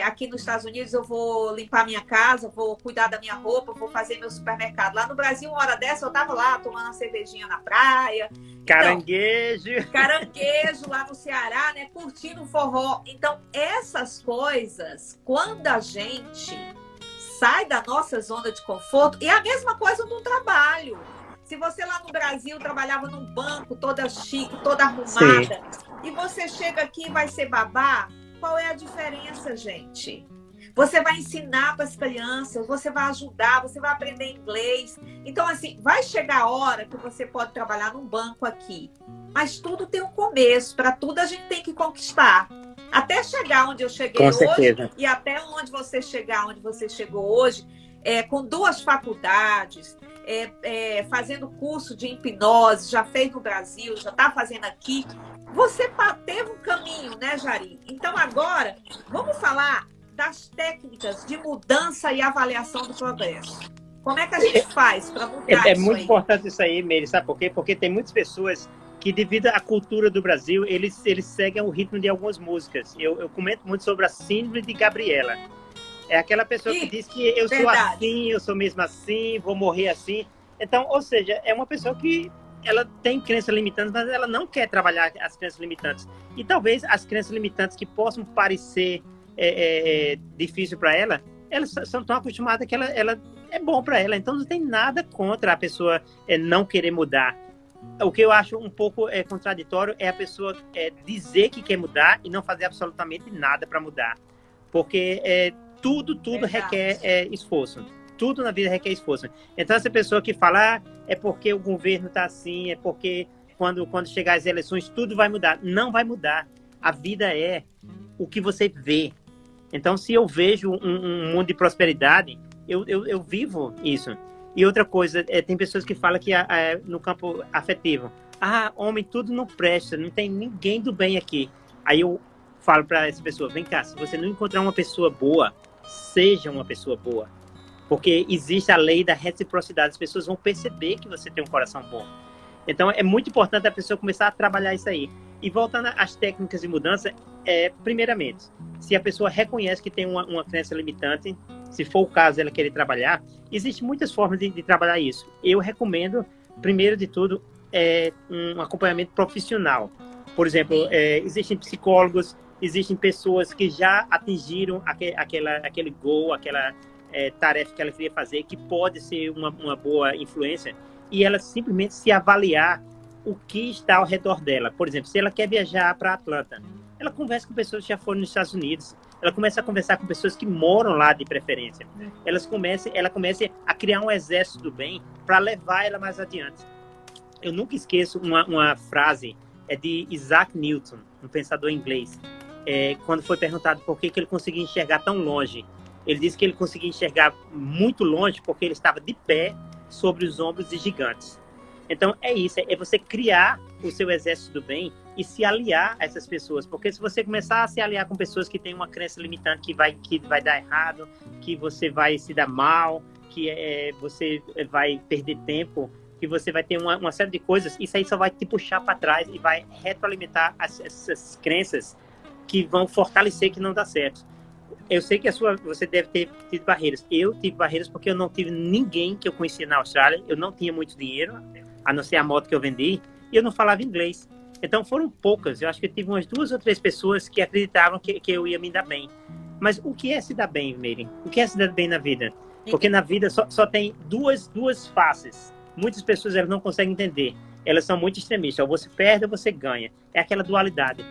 aqui nos Estados Unidos eu vou limpar minha casa, vou cuidar da minha roupa, vou fazer meu supermercado. Lá no Brasil, uma hora dessa, eu tava lá tomando uma cervejinha na praia. Caranguejo. Então, caranguejo lá no Ceará, né? Curtindo o forró. Então, essas coisas, quando a gente sai da nossa zona de conforto, e a mesma coisa no trabalho. Se você lá no Brasil trabalhava num banco, toda chique, toda arrumada, e você chega aqui e vai ser babá, qual é a diferença, gente? Você vai ensinar para as crianças, você vai ajudar, você vai aprender inglês. Então, assim, vai chegar a hora que você pode trabalhar num banco aqui. Mas tudo tem um começo, para tudo a gente tem que conquistar. Até chegar onde eu cheguei hoje e até onde você chegar, onde você chegou hoje, com 2 faculdades, fazendo curso de hipnose, já fez no Brasil, já está fazendo aqui. Você teve um caminho, né, Jari? Então, agora, vamos falar das técnicas de mudança e avaliação do progresso. Como é que a gente faz para mudar isso? É muito importante isso aí, Meire, sabe por quê? Porque tem muitas pessoas que, devido à cultura do Brasil, eles seguem o ritmo de algumas músicas. Eu comento muito sobre a síndrome de Gabriela. É aquela pessoa que diz que eu sou assim, eu sou mesmo assim, vou morrer assim. Então, ou seja, é uma pessoa que ela tem crenças limitantes, mas ela não quer trabalhar as crenças limitantes. E talvez as crenças limitantes que possam parecer difícil para ela, elas são tão acostumadas que ela é bom para ela. Então não tem nada contra a pessoa não querer mudar. O que eu acho um pouco contraditório é a pessoa dizer que quer mudar e não fazer absolutamente nada para mudar. Porque tudo requer esforço. Tudo na vida requer esforço. Então, essa pessoa que fala é porque o governo está assim, é porque quando chegar as eleições tudo vai mudar. Não vai mudar. A vida é o que você vê. Então, se eu vejo um mundo de prosperidade, eu vivo isso. E outra coisa, tem pessoas que falam que no campo afetivo, homem, tudo não presta, não tem ninguém do bem aqui. Aí eu falo para essa pessoa, vem cá, se você não encontrar uma pessoa boa, seja uma pessoa boa. Porque existe a lei da reciprocidade, as pessoas vão perceber que você tem um coração bom. Então, é muito importante a pessoa começar a trabalhar isso aí. E voltando às técnicas de mudança, primeiramente, se a pessoa reconhece que tem uma crença limitante, se for o caso ela querer trabalhar, existem muitas formas de trabalhar isso. Eu recomendo, primeiro de tudo, um acompanhamento profissional. Por exemplo, existem psicólogos, existem pessoas que já atingiram aquele goal, aquela tarefa que ela queria fazer, que pode ser uma boa influência, e ela simplesmente se avaliar o que está ao redor dela. Por exemplo, se ela quer viajar para Atlanta, ela conversa com pessoas que já foram nos Estados Unidos, ela começa a conversar com pessoas que moram lá de preferência. Ela começa a criar um exército do bem para levar ela mais adiante. Eu nunca esqueço uma frase de Isaac Newton, um pensador inglês, quando foi perguntado por que ele conseguia enxergar tão longe. Ele disse que ele conseguia enxergar muito longe porque ele estava de pé sobre os ombros de gigantes. Então, é isso, é você criar o seu exército do bem e se aliar a essas pessoas. Porque se você começar a se aliar com pessoas que têm uma crença limitante que vai dar errado, que você vai se dar mal, que você vai perder tempo, que você vai ter uma série de coisas, isso aí só vai te puxar para trás e vai retroalimentar essas crenças que vão fortalecer que não dá certo. Eu sei que você deve ter tido barreiras. Eu tive barreiras porque eu não tive ninguém que eu conhecia na Austrália. Eu não tinha muito dinheiro, a não ser a moto que eu vendi, e eu não falava inglês. Então foram poucas. Eu acho que eu tive umas 2 ou 3 pessoas que acreditavam que eu ia me dar bem. Mas o que é se dar bem, Meire? O que é se dar bem na vida? Porque na vida só tem duas faces. Muitas pessoas elas não conseguem entender. Elas são muito extremistas. Ou você perde ou você ganha. É aquela dualidade.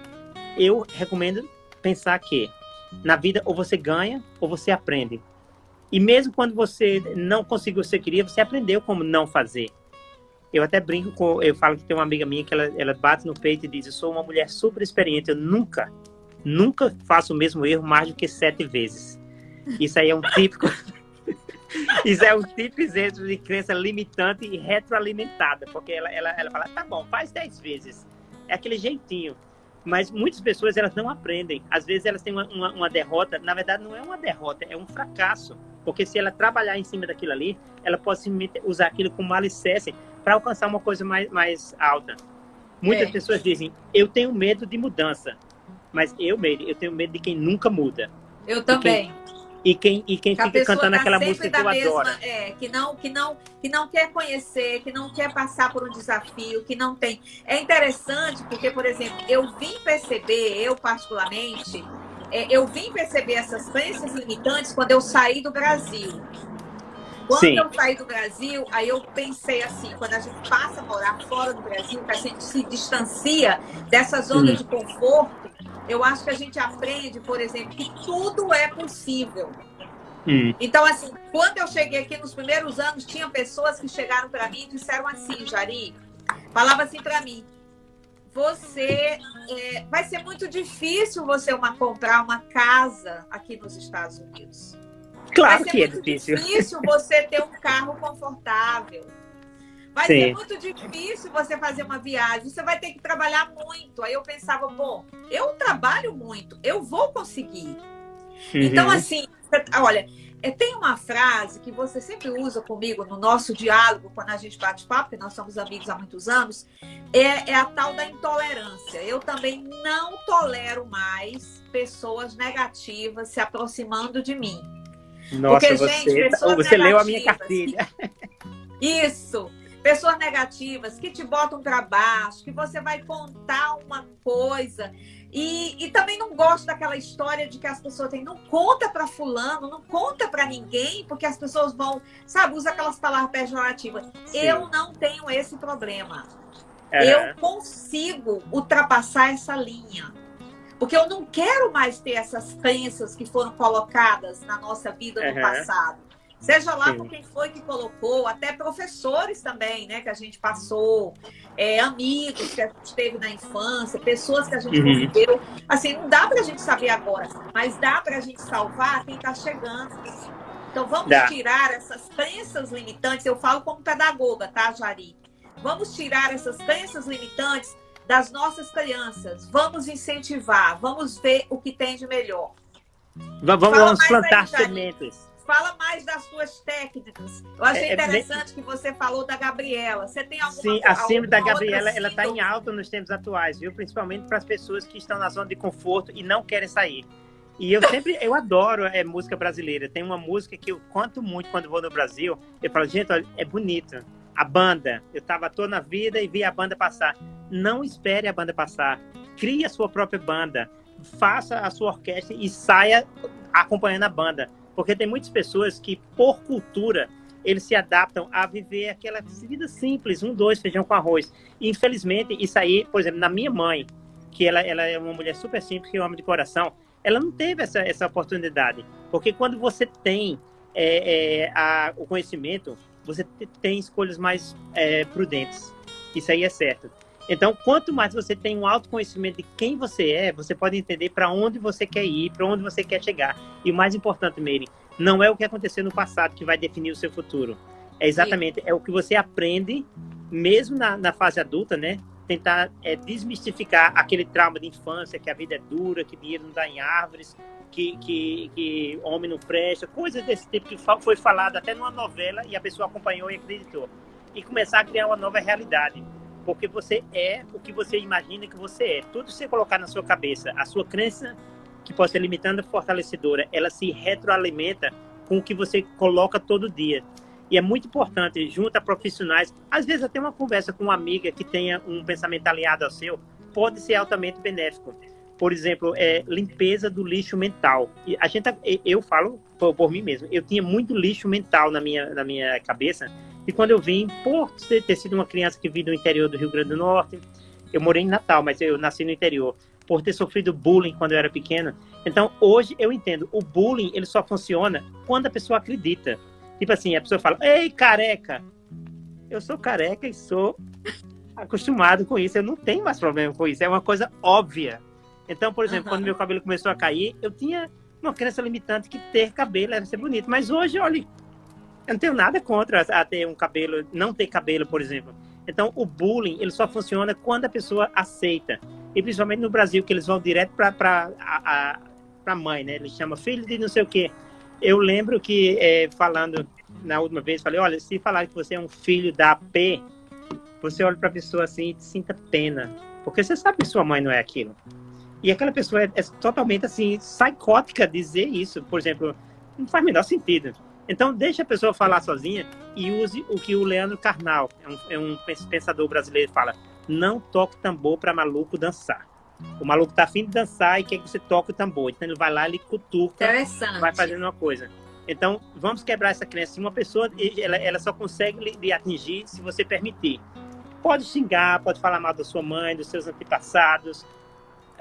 Eu recomendo pensar que na vida ou você ganha ou você aprende. E mesmo quando você não conseguiu o que você queria, você aprendeu como não fazer. Eu até brinco, eu falo que tem uma amiga minha que ela bate no peito e diz: eu sou uma mulher super experiente, eu nunca faço o mesmo erro mais do que 7 vezes. Isso aí é um típico isso é um típico exemplo de crença limitante e retroalimentada, porque ela fala: tá bom, faz 10 vezes. É aquele jeitinho. Mas muitas pessoas elas não aprendem. Às vezes elas têm uma derrota. Na verdade, não é uma derrota, é um fracasso. Porque se ela trabalhar em cima daquilo ali, ela pode simplesmente usar aquilo como alicerce para alcançar uma coisa mais alta. Muitas pessoas dizem: eu tenho medo de mudança. Mas eu tenho medo de quem nunca muda. Eu também. E quem fica cantando aquela música que eu adoro. Que não quer conhecer, que não quer passar por um desafio, que não tem. É interessante porque, por exemplo, eu particularmente, eu vim perceber essas crenças limitantes quando eu saí do Brasil. Quando eu saí do Brasil, aí eu pensei assim, quando a gente passa a morar fora do Brasil, que a gente se distancia dessa zona de conforto, eu acho que a gente aprende, por exemplo, que tudo é possível. Então, assim, quando eu cheguei aqui nos primeiros anos, tinha pessoas que chegaram para mim e disseram assim: Jari, falava assim para mim: vai ser muito difícil você comprar uma casa aqui nos Estados Unidos. Claro que é difícil. Vai ser muito difícil você ter um carro confortável. Vai ser muito difícil você fazer uma viagem. Você vai ter que trabalhar muito. Aí eu pensava: bom, eu trabalho muito, eu vou conseguir. Então, assim, olha, tem uma frase que você sempre usa comigo no nosso diálogo, quando a gente bate papo, porque nós somos amigos há muitos anos, é a tal da intolerância. Eu também não tolero mais pessoas negativas se aproximando de mim. Nossa, porque, você leu a minha cartilha. Isso. Pessoas negativas que te botam para baixo, que você vai contar uma coisa. E também não gosto daquela história de que as pessoas têm: não conta para fulano, não conta para ninguém, porque as pessoas vão, sabe, usa aquelas palavras pejorativas. Eu não tenho esse problema. Eu consigo ultrapassar essa linha. Porque eu não quero mais ter essas crenças que foram colocadas na nossa vida no passado. Seja lá por quem foi que colocou, até professores também, né, que a gente passou, amigos que a gente teve na infância, pessoas que a gente conviveu. Assim, não dá pra gente saber agora, mas dá pra gente salvar quem tá chegando. Então vamos tirar essas crenças limitantes. Eu falo como pedagoga, tá, Jari? Vamos tirar essas crenças limitantes das nossas crianças. Vamos incentivar, vamos ver o que tem de melhor. Vamos plantar sementes. Fala mais das suas técnicas. Eu achei interessante que você falou da Gabriela. Você tem alguma Sim, a síndrome da Gabriela, ela está em alta nos tempos atuais, viu? Principalmente para as pessoas que estão na zona de conforto e não querem sair. E eu adoro música brasileira. Tem uma música que eu canto muito quando vou no Brasil. Eu falo: gente, olha, é bonito. A banda. Eu estava toda na vida e vi a banda passar. não espere a banda passar. Crie a sua própria banda. Faça a sua orquestra e saia acompanhando a banda. Porque tem muitas pessoas que, por cultura, eles se adaptam a viver aquela vida simples, 1, 2, feijão com arroz. E, infelizmente, isso aí, por exemplo, na minha mãe, que ela é uma mulher super simples, que eu amo de coração, ela não teve essa oportunidade. Porque quando você tem o conhecimento, você tem escolhas mais prudentes. Isso aí é certo. Então, quanto mais você tem um autoconhecimento de quem você é, você pode entender para onde você quer ir, para onde você quer chegar. E o mais importante, Meire, não é o que aconteceu no passado que vai definir o seu futuro. É exatamente, é o que você aprende, mesmo na fase adulta, né? Tentar desmistificar aquele trauma de infância, que a vida é dura, que dinheiro não dá em árvores, que homem não presta, coisas desse tipo que foi falado até numa novela e a pessoa acompanhou e acreditou. E começar a criar uma nova realidade. Porque você é o que você imagina que você é. Tudo que você colocar na sua cabeça, a sua crença, que pode ser limitando ou fortalecedora, ela se retroalimenta com o que você coloca todo dia. E é muito importante, junto a profissionais, às vezes até uma conversa com uma amiga que tenha um pensamento aliado ao seu, pode ser altamente benéfico. Por exemplo, limpeza do lixo mental. E eu falo por mim mesmo, eu tinha muito lixo mental na minha cabeça. E quando eu vim, por ter sido uma criança que vive no interior do Rio Grande do Norte, eu morei em Natal, mas eu nasci no interior, por ter sofrido bullying quando eu era pequeno. Então, hoje eu entendo, o bullying ele só funciona quando a pessoa acredita. Tipo assim, a pessoa fala, ei, careca! Eu sou careca e sou acostumado com isso, eu não tenho mais problema com isso, é uma coisa óbvia. Então, por exemplo, quando meu cabelo começou a cair, eu tinha uma crença limitante que ter cabelo era ser bonito. Mas hoje, olha, eu não tenho nada contra a ter um cabelo, não ter cabelo, por exemplo. Então, o bullying, ele só funciona quando a pessoa aceita. E principalmente no Brasil, que eles vão direto para a mãe, né? Eles chamam filho de não sei o quê. Eu lembro que, falando na última vez, falei, olha, se falar que você é um filho da AP, você olha para a pessoa assim e sinta pena. Porque você sabe que sua mãe não é aquilo. E aquela pessoa é totalmente, assim, psicótica dizer isso. Por exemplo, não faz o menor sentido. Então, deixa a pessoa falar sozinha e use o que o Leandro Carnal, é um pensador brasileiro, fala: não toque tambor para maluco dançar. O maluco tá afim de dançar e quer que você toque o tambor. Então, ele vai lá, ele cutuca, vai fazendo uma coisa. Então, vamos quebrar essa crença. Uma pessoa, ela só consegue lhe atingir se você permitir. Pode xingar, pode falar mal da sua mãe, dos seus antepassados.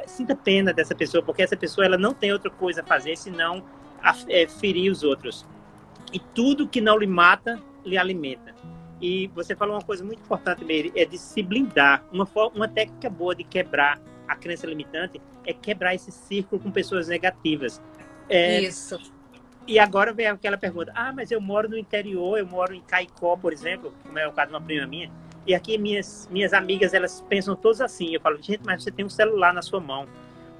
Sinta pena dessa pessoa, porque essa pessoa ela não tem outra coisa a fazer senão ferir os outros. E tudo que não lhe mata, lhe alimenta. E você falou uma coisa muito importante, Meire, é de se blindar. Uma técnica boa de quebrar a crença limitante é quebrar esse círculo com pessoas negativas. Isso. E agora vem aquela pergunta, mas eu moro no interior, eu moro em Caicó, por exemplo, como é o caso de uma prima minha, e aqui minhas amigas, elas pensam todas assim. Eu falo, gente, mas você tem um celular na sua mão.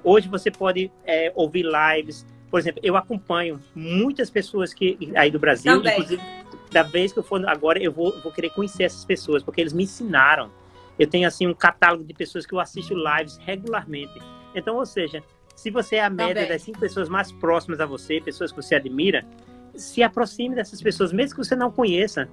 Hoje você pode ouvir lives. Por exemplo, eu acompanho muitas pessoas aí do Brasil, também. Inclusive, da vez que eu for agora, eu vou querer conhecer essas pessoas, porque eles me ensinaram. Eu tenho, assim, um catálogo de pessoas que eu assisto lives regularmente. Então, ou seja, se você é a média das 5 pessoas mais próximas a você, pessoas que você admira, se aproxime dessas pessoas, mesmo que você não conheça.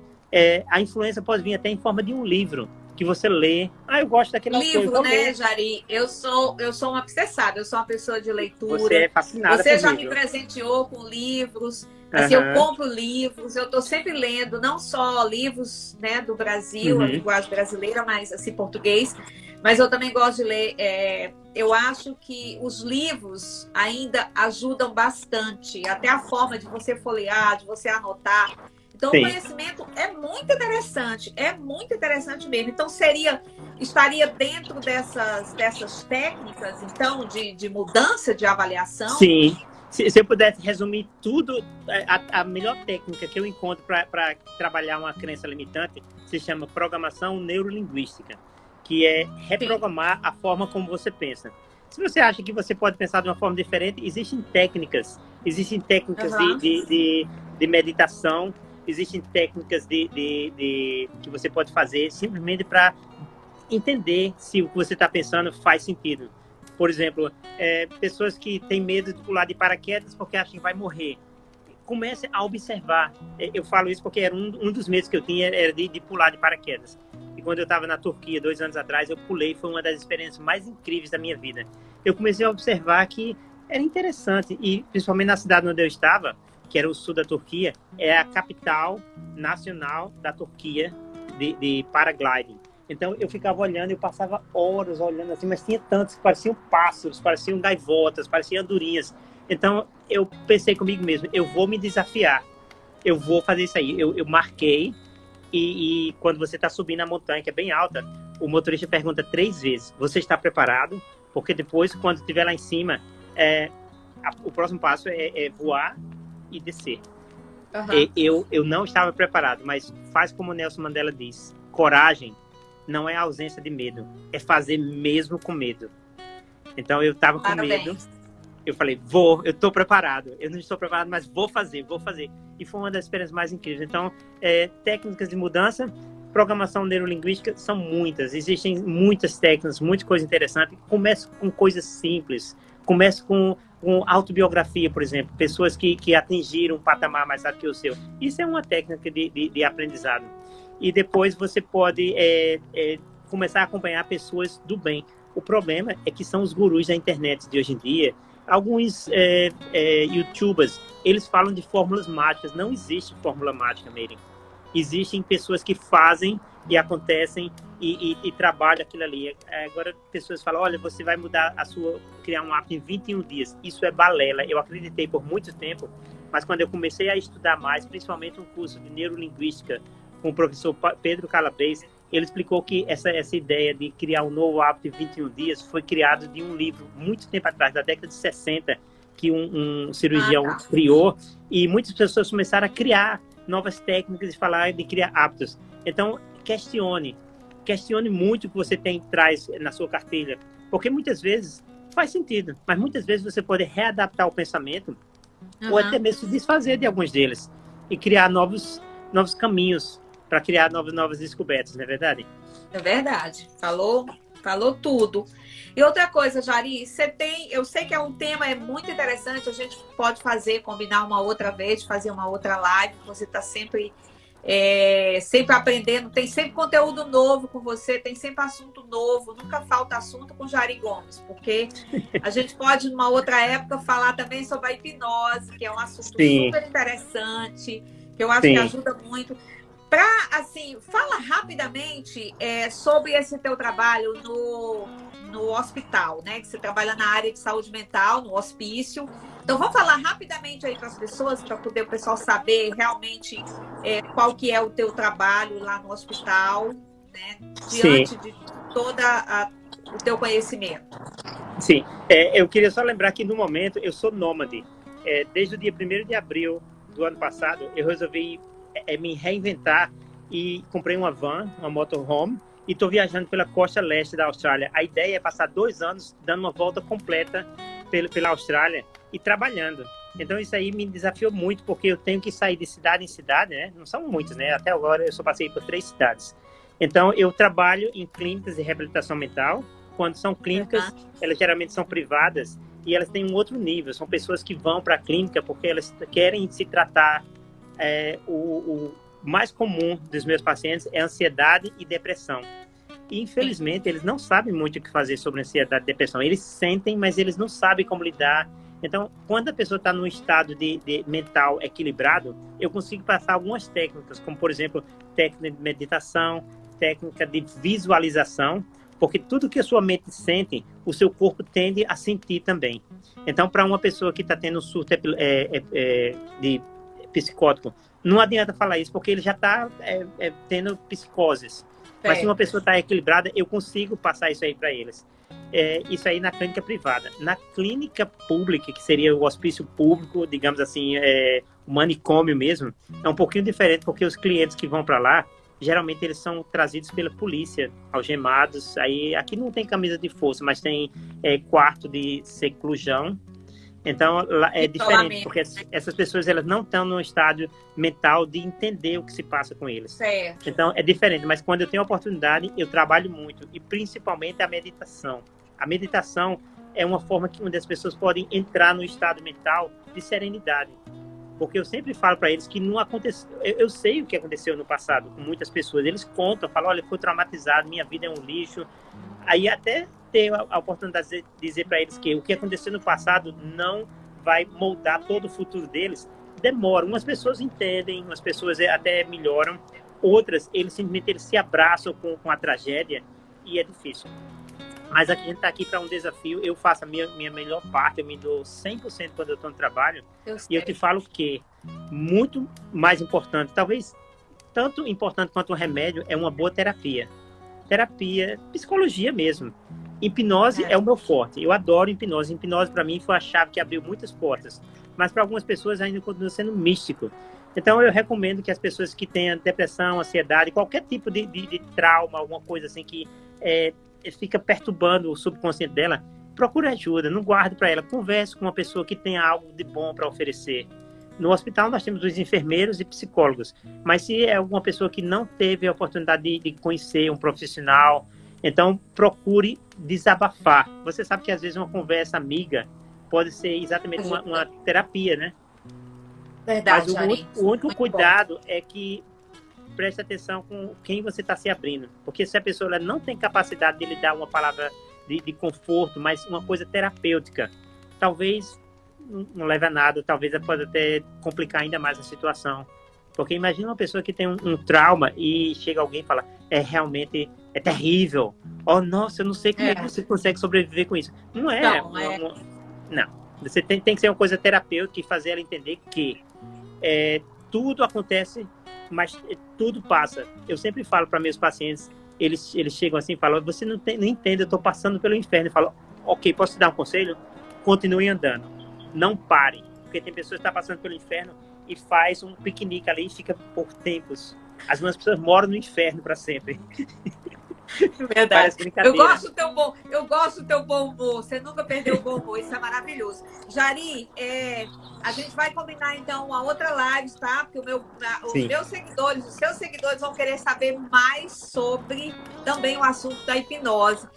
A influência pode vir até em forma de um livro que você lê. Eu gosto daquele livro, né, Jari? Eu sou uma obsessada, eu sou uma pessoa de leitura. Você é fascinada Você por já livro. Me presenteou com livros. Assim, eu compro livros, eu estou sempre lendo, não só livros, né, do Brasil, a linguagem brasileira, mas assim, português. Mas eu também gosto de ler. Eu acho que os livros ainda ajudam bastante, até a forma de você folhear, de você anotar. Então, Sim. O conhecimento é muito interessante mesmo. Então, estaria dentro dessas técnicas, então, de mudança de avaliação? Sim. Se eu pudesse resumir tudo, a melhor técnica que eu encontro para trabalhar uma crença limitante se chama programação neurolinguística, que é reprogramar Sim. a forma como você pensa. Se você acha que você pode pensar de uma forma diferente, existem técnicas de meditação, existem técnicas que você pode fazer simplesmente para entender se o que você está pensando faz sentido. Por exemplo, pessoas que têm medo de pular de paraquedas porque acham que vai morrer. Comece a observar. Eu falo isso porque era um dos medos que eu tinha, era de pular de paraquedas. E quando eu estava na Turquia, 2 anos atrás, eu pulei, foi uma das experiências mais incríveis da minha vida. Eu comecei a observar que era interessante, e principalmente na cidade onde eu estava, que era o sul da Turquia, é a capital nacional da Turquia de paragliding. Então eu ficava olhando, eu passava horas olhando assim, mas tinha tantos que pareciam pássaros, pareciam gaivotas, pareciam andorinhas. Então eu pensei comigo mesmo, eu vou me desafiar, eu vou fazer isso aí. Eu marquei, e quando você está subindo a montanha, que é bem alta, o motorista pergunta 3 vezes, você está preparado? Porque depois, quando estiver lá em cima, o próximo passo é voar e descer. Eu não estava preparado, mas faz como o Nelson Mandela diz, coragem não é ausência de medo, é fazer mesmo com medo. Então eu estava com medo, eu falei, eu estou preparado, eu não estou preparado, mas vou fazer. E foi uma das experiências mais incríveis. Então, técnicas de mudança, programação neurolinguística, são muitas, existem muitas técnicas, muita coisa interessante. Comece com coisas simples, comece com autobiografia, por exemplo, pessoas que atingiram um patamar mais alto que o seu. Isso é uma técnica de aprendizado. E depois você pode começar a acompanhar pessoas do bem. O problema é que são os gurus da internet de hoje em dia. Alguns youtubers, eles falam de fórmulas mágicas. Não existe fórmula mágica, Meire. Existem pessoas que fazem e acontecem e trabalham aquilo ali. Agora, pessoas falam, olha, você vai criar um hábito em 21 dias. Isso é balela. Eu acreditei por muito tempo, mas quando eu comecei a estudar mais, principalmente um curso de neurolinguística com o professor Pedro Calabres, ele explicou que essa ideia de criar um novo hábito em 21 dias foi criado de um livro muito tempo atrás, da década de 60, que um cirurgião criou, e muitas pessoas começaram a criar novas técnicas de criar hábitos. Então, questione muito o que você traz na sua cartilha, porque muitas vezes faz sentido, mas muitas vezes você pode readaptar o pensamento ou até mesmo se desfazer de alguns deles e criar novos caminhos para criar novas descobertas, não é verdade? É verdade. Falou tudo. E outra coisa, Jari, eu sei que um tema muito interessante, a gente pode combinar uma outra vez, fazer uma outra live, você está sempre aprendendo, tem sempre conteúdo novo com você, tem sempre assunto novo, nunca falta assunto com Jari Gomes, porque a gente pode, numa outra época, falar também sobre a hipnose, que é um assunto super interessante, que eu acho que ajuda muito. Fala rapidamente sobre esse teu trabalho no hospital, né? Que você trabalha na área de saúde mental, no hospício. Então, vamos falar rapidamente aí para as pessoas, para poder o pessoal saber realmente qual que é o teu trabalho lá no hospital, né? Diante de todo o teu conhecimento. Sim. Eu queria só lembrar que, no momento, eu sou nômade. Desde o dia 1º de abril do ano passado, eu resolvi me reinventar e comprei uma van, uma motorhome, e estou viajando pela costa leste da Austrália. A ideia é passar 2 anos dando uma volta completa pela Austrália e trabalhando. Então isso aí me desafiou muito, porque eu tenho que sair de cidade em cidade, né? Não são muitas, né? Até agora eu só passei por 3 cidades. Então eu trabalho em clínicas de reabilitação mental. Quando são clínicas, elas geralmente são privadas e elas têm um outro nível. São pessoas que vão para a clínica porque elas querem se tratar. O mais comum dos meus pacientes é ansiedade e depressão. E, infelizmente, eles não sabem muito o que fazer sobre ansiedade e depressão. Eles sentem, mas eles não sabem como lidar. Então, quando a pessoa está num estado de mental equilibrado, eu consigo passar algumas técnicas, como, por exemplo, técnica de meditação, técnica de visualização, porque tudo que a sua mente sente, o seu corpo tende a sentir também. Então, para uma pessoa que está tendo um surto de psicótico, não adianta falar isso, porque ele já está tendo psicoses. Mas se uma pessoa está equilibrada, eu consigo passar isso aí para eles. Isso aí na clínica privada. Na clínica pública, que seria o hospício público, digamos assim, o manicômio mesmo, é um pouquinho diferente, porque os clientes que vão para lá, geralmente eles são trazidos pela polícia, algemados. Aí, aqui não tem camisa de força, mas tem quarto de seclusão. Então, é diferente, porque essas pessoas elas não estão num estado mental de entender o que se passa com eles. Certo. Então, é diferente. Mas quando eu tenho a oportunidade, eu trabalho muito. E, principalmente, a meditação. A meditação é uma forma onde as pessoas podem entrar no estado mental de serenidade. Porque eu sempre falo para eles que não aconteceu. Eu sei o que aconteceu no passado com muitas pessoas. Eles contam, falam, olha, fui traumatizado, minha vida é um lixo. Aí até ter a oportunidade de dizer para eles que o que aconteceu no passado não vai moldar todo o futuro deles, demora. Umas pessoas entendem, umas pessoas até melhoram, outras, eles simplesmente se abraçam com a tragédia e é difícil. Mas aqui a gente está aqui para um desafio, eu faço a minha melhor parte, eu me dou 100% quando eu estou no trabalho, e eu te falo que muito mais importante, talvez tanto importante quanto o remédio, é uma boa terapia. Terapia, psicologia mesmo. Hipnose é o meu forte, eu adoro hipnose. Hipnose para mim foi a chave que abriu muitas portas, mas para algumas pessoas ainda continua sendo místico. Então eu recomendo que as pessoas que tenham depressão, ansiedade, qualquer tipo de trauma, alguma coisa assim que fica perturbando o subconsciente dela, procure ajuda, não guarde para ela, converse com uma pessoa que tenha algo de bom para oferecer. No hospital nós temos os enfermeiros e psicólogos, mas se é alguma pessoa que não teve a oportunidade de conhecer um profissional, então procure desabafar. Você sabe que às vezes uma conversa amiga pode ser exatamente uma terapia, né? Verdade, mas o único cuidado é que preste atenção com quem você está se abrindo, porque se a pessoa ela não tem capacidade de lhe dar uma palavra de conforto, mas uma coisa terapêutica, talvez não leve a nada, talvez ela pode até complicar ainda mais a situação. Porque imagina uma pessoa que tem um trauma e chega alguém e fala, realmente é terrível. Oh, nossa, eu não sei como é que você consegue sobreviver com isso. Não é. Não. Você tem que ser uma coisa terapêutica e fazer ela entender que tudo acontece, mas tudo passa. Eu sempre falo para meus pacientes, eles chegam assim e falam, você não entende, eu estou passando pelo inferno. Eu falo, ok, posso te dar um conselho? Continue andando. Não pare. Porque tem pessoas que estão passando pelo inferno e faz um piquenique ali e fica por tempos. As pessoas moram no inferno para sempre. Verdade. Eu gosto do teu bom humor. Você nunca perdeu o bom humor. Isso é maravilhoso. Jari, a gente vai combinar então uma outra live, tá? Porque os meus seguidores, os seus seguidores vão querer saber mais sobre também o assunto da hipnose.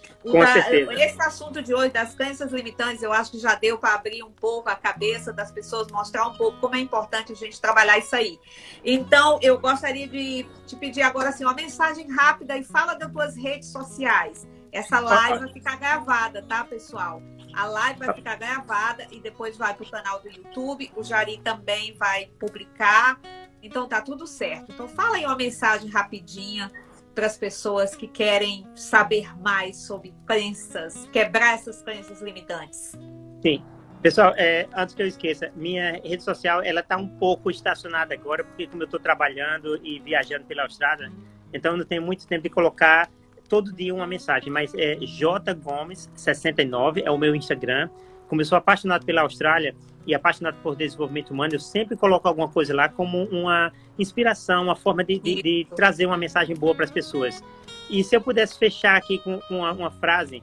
Esse assunto de hoje das crenças limitantes, eu acho que já deu para abrir um pouco a cabeça das pessoas, mostrar um pouco como é importante a gente trabalhar isso aí. Então, eu gostaria de te pedir agora assim, uma mensagem rápida e fala das tuas redes sociais. Essa live vai ficar gravada, tá, pessoal? A live vai ficar gravada e depois vai para o canal do YouTube. O Jari também vai publicar. Então, tá tudo certo. Então, fala aí uma mensagem rapidinha para as pessoas que querem saber mais sobre crenças, quebrar essas crenças limitantes. Sim. Pessoal, antes que eu esqueça, minha rede social, ela tá um pouco estacionada agora, porque como eu estou trabalhando e viajando pela Austrália, então eu não tenho muito tempo de colocar todo dia uma mensagem, mas jgomes69 é o meu Instagram. Como eu sou apaixonado pela Austrália e apaixonado por desenvolvimento humano, eu sempre coloco alguma coisa lá como uma inspiração, uma forma de trazer uma mensagem boa para as pessoas. E se eu pudesse fechar aqui com uma frase,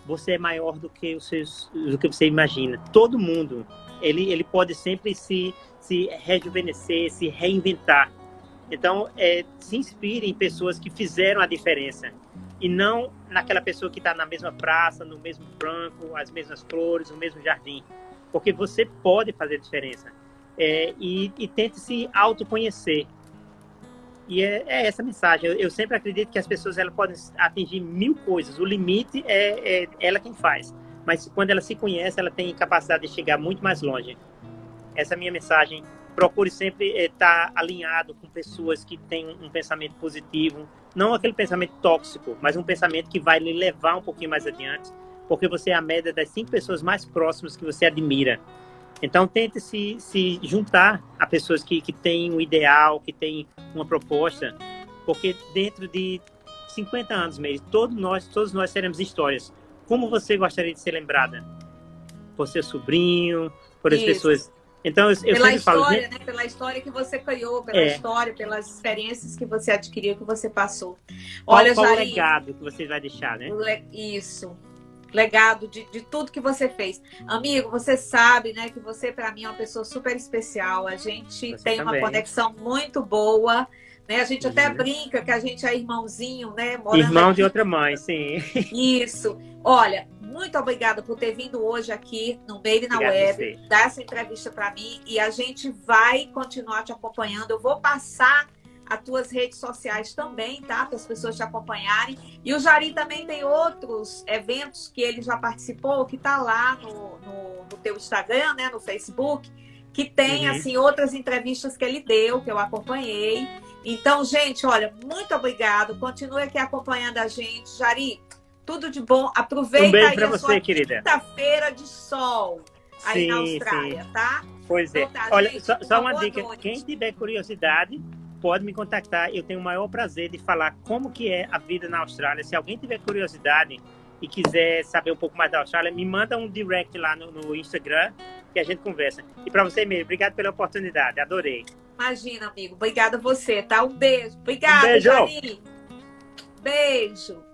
você é maior do que você imagina. Todo mundo, ele pode sempre se rejuvenescer, se reinventar. Então, se inspire em pessoas que fizeram a diferença e não naquela pessoa que está na mesma praça, no mesmo banco, as mesmas flores, no mesmo jardim. Porque você pode fazer diferença. E tente se autoconhecer. E é essa mensagem. Eu sempre acredito que as pessoas elas podem atingir 1000 coisas. O limite é ela quem faz. Mas quando ela se conhece, ela tem capacidade de chegar muito mais longe. Essa é a minha mensagem. Procure sempre estar alinhado com pessoas que têm um pensamento positivo. Não aquele pensamento tóxico, mas um pensamento que vai lhe levar um pouquinho mais adiante. Porque você é a média das 5 pessoas mais próximas que você admira. Então, tente se juntar a pessoas que têm um ideal, que têm uma proposta, porque dentro de 50 anos mesmo, todos nós teremos histórias. Como você gostaria de ser lembrada? Por seu sobrinho, por as pessoas... Então, eu sempre falo... Pela história, né? Pela história que você criou, pela história, pelas experiências que você adquiriu, que você passou. Olha, qual o legado que você vai deixar, né? Isso. Legado de tudo que você fez. Amigo, você sabe, né, que você, para mim, é uma pessoa super especial. A gente tem uma conexão muito boa, né? A gente até brinca que a gente é irmãozinho, né? Morando Irmão aqui. de outra mãe, sim. Isso. Olha, muito obrigada por ter vindo hoje aqui no Made na Obrigado Web, dar essa entrevista para mim, e a gente vai continuar te acompanhando. Eu vou passar as tuas redes sociais também, tá? Para as pessoas te acompanharem. E o Jari também tem outros eventos que ele já participou, que tá lá no teu Instagram, né? No Facebook, que tem, assim, outras entrevistas que ele deu, que eu acompanhei. Então, gente, olha, muito obrigado. Continue aqui acompanhando a gente. Jari, tudo de bom. Aproveita beijo aí pra a você, sua querida. quinta-feira de sol aí na Austrália, tá? Pois é. Então tá, Olha, gente, só uma boa dica. noite. Quem tiver curiosidade, pode me contactar. Eu tenho o maior prazer de falar como que é a vida na Austrália. Se alguém tiver curiosidade e quiser saber um pouco mais da Austrália, me manda um direct lá no Instagram que a gente conversa. E para você mesmo, obrigado pela oportunidade. Adorei. Imagina, amigo. Obrigada a você, tá? Um beijo. Obrigada, beijo. Jari. Beijo.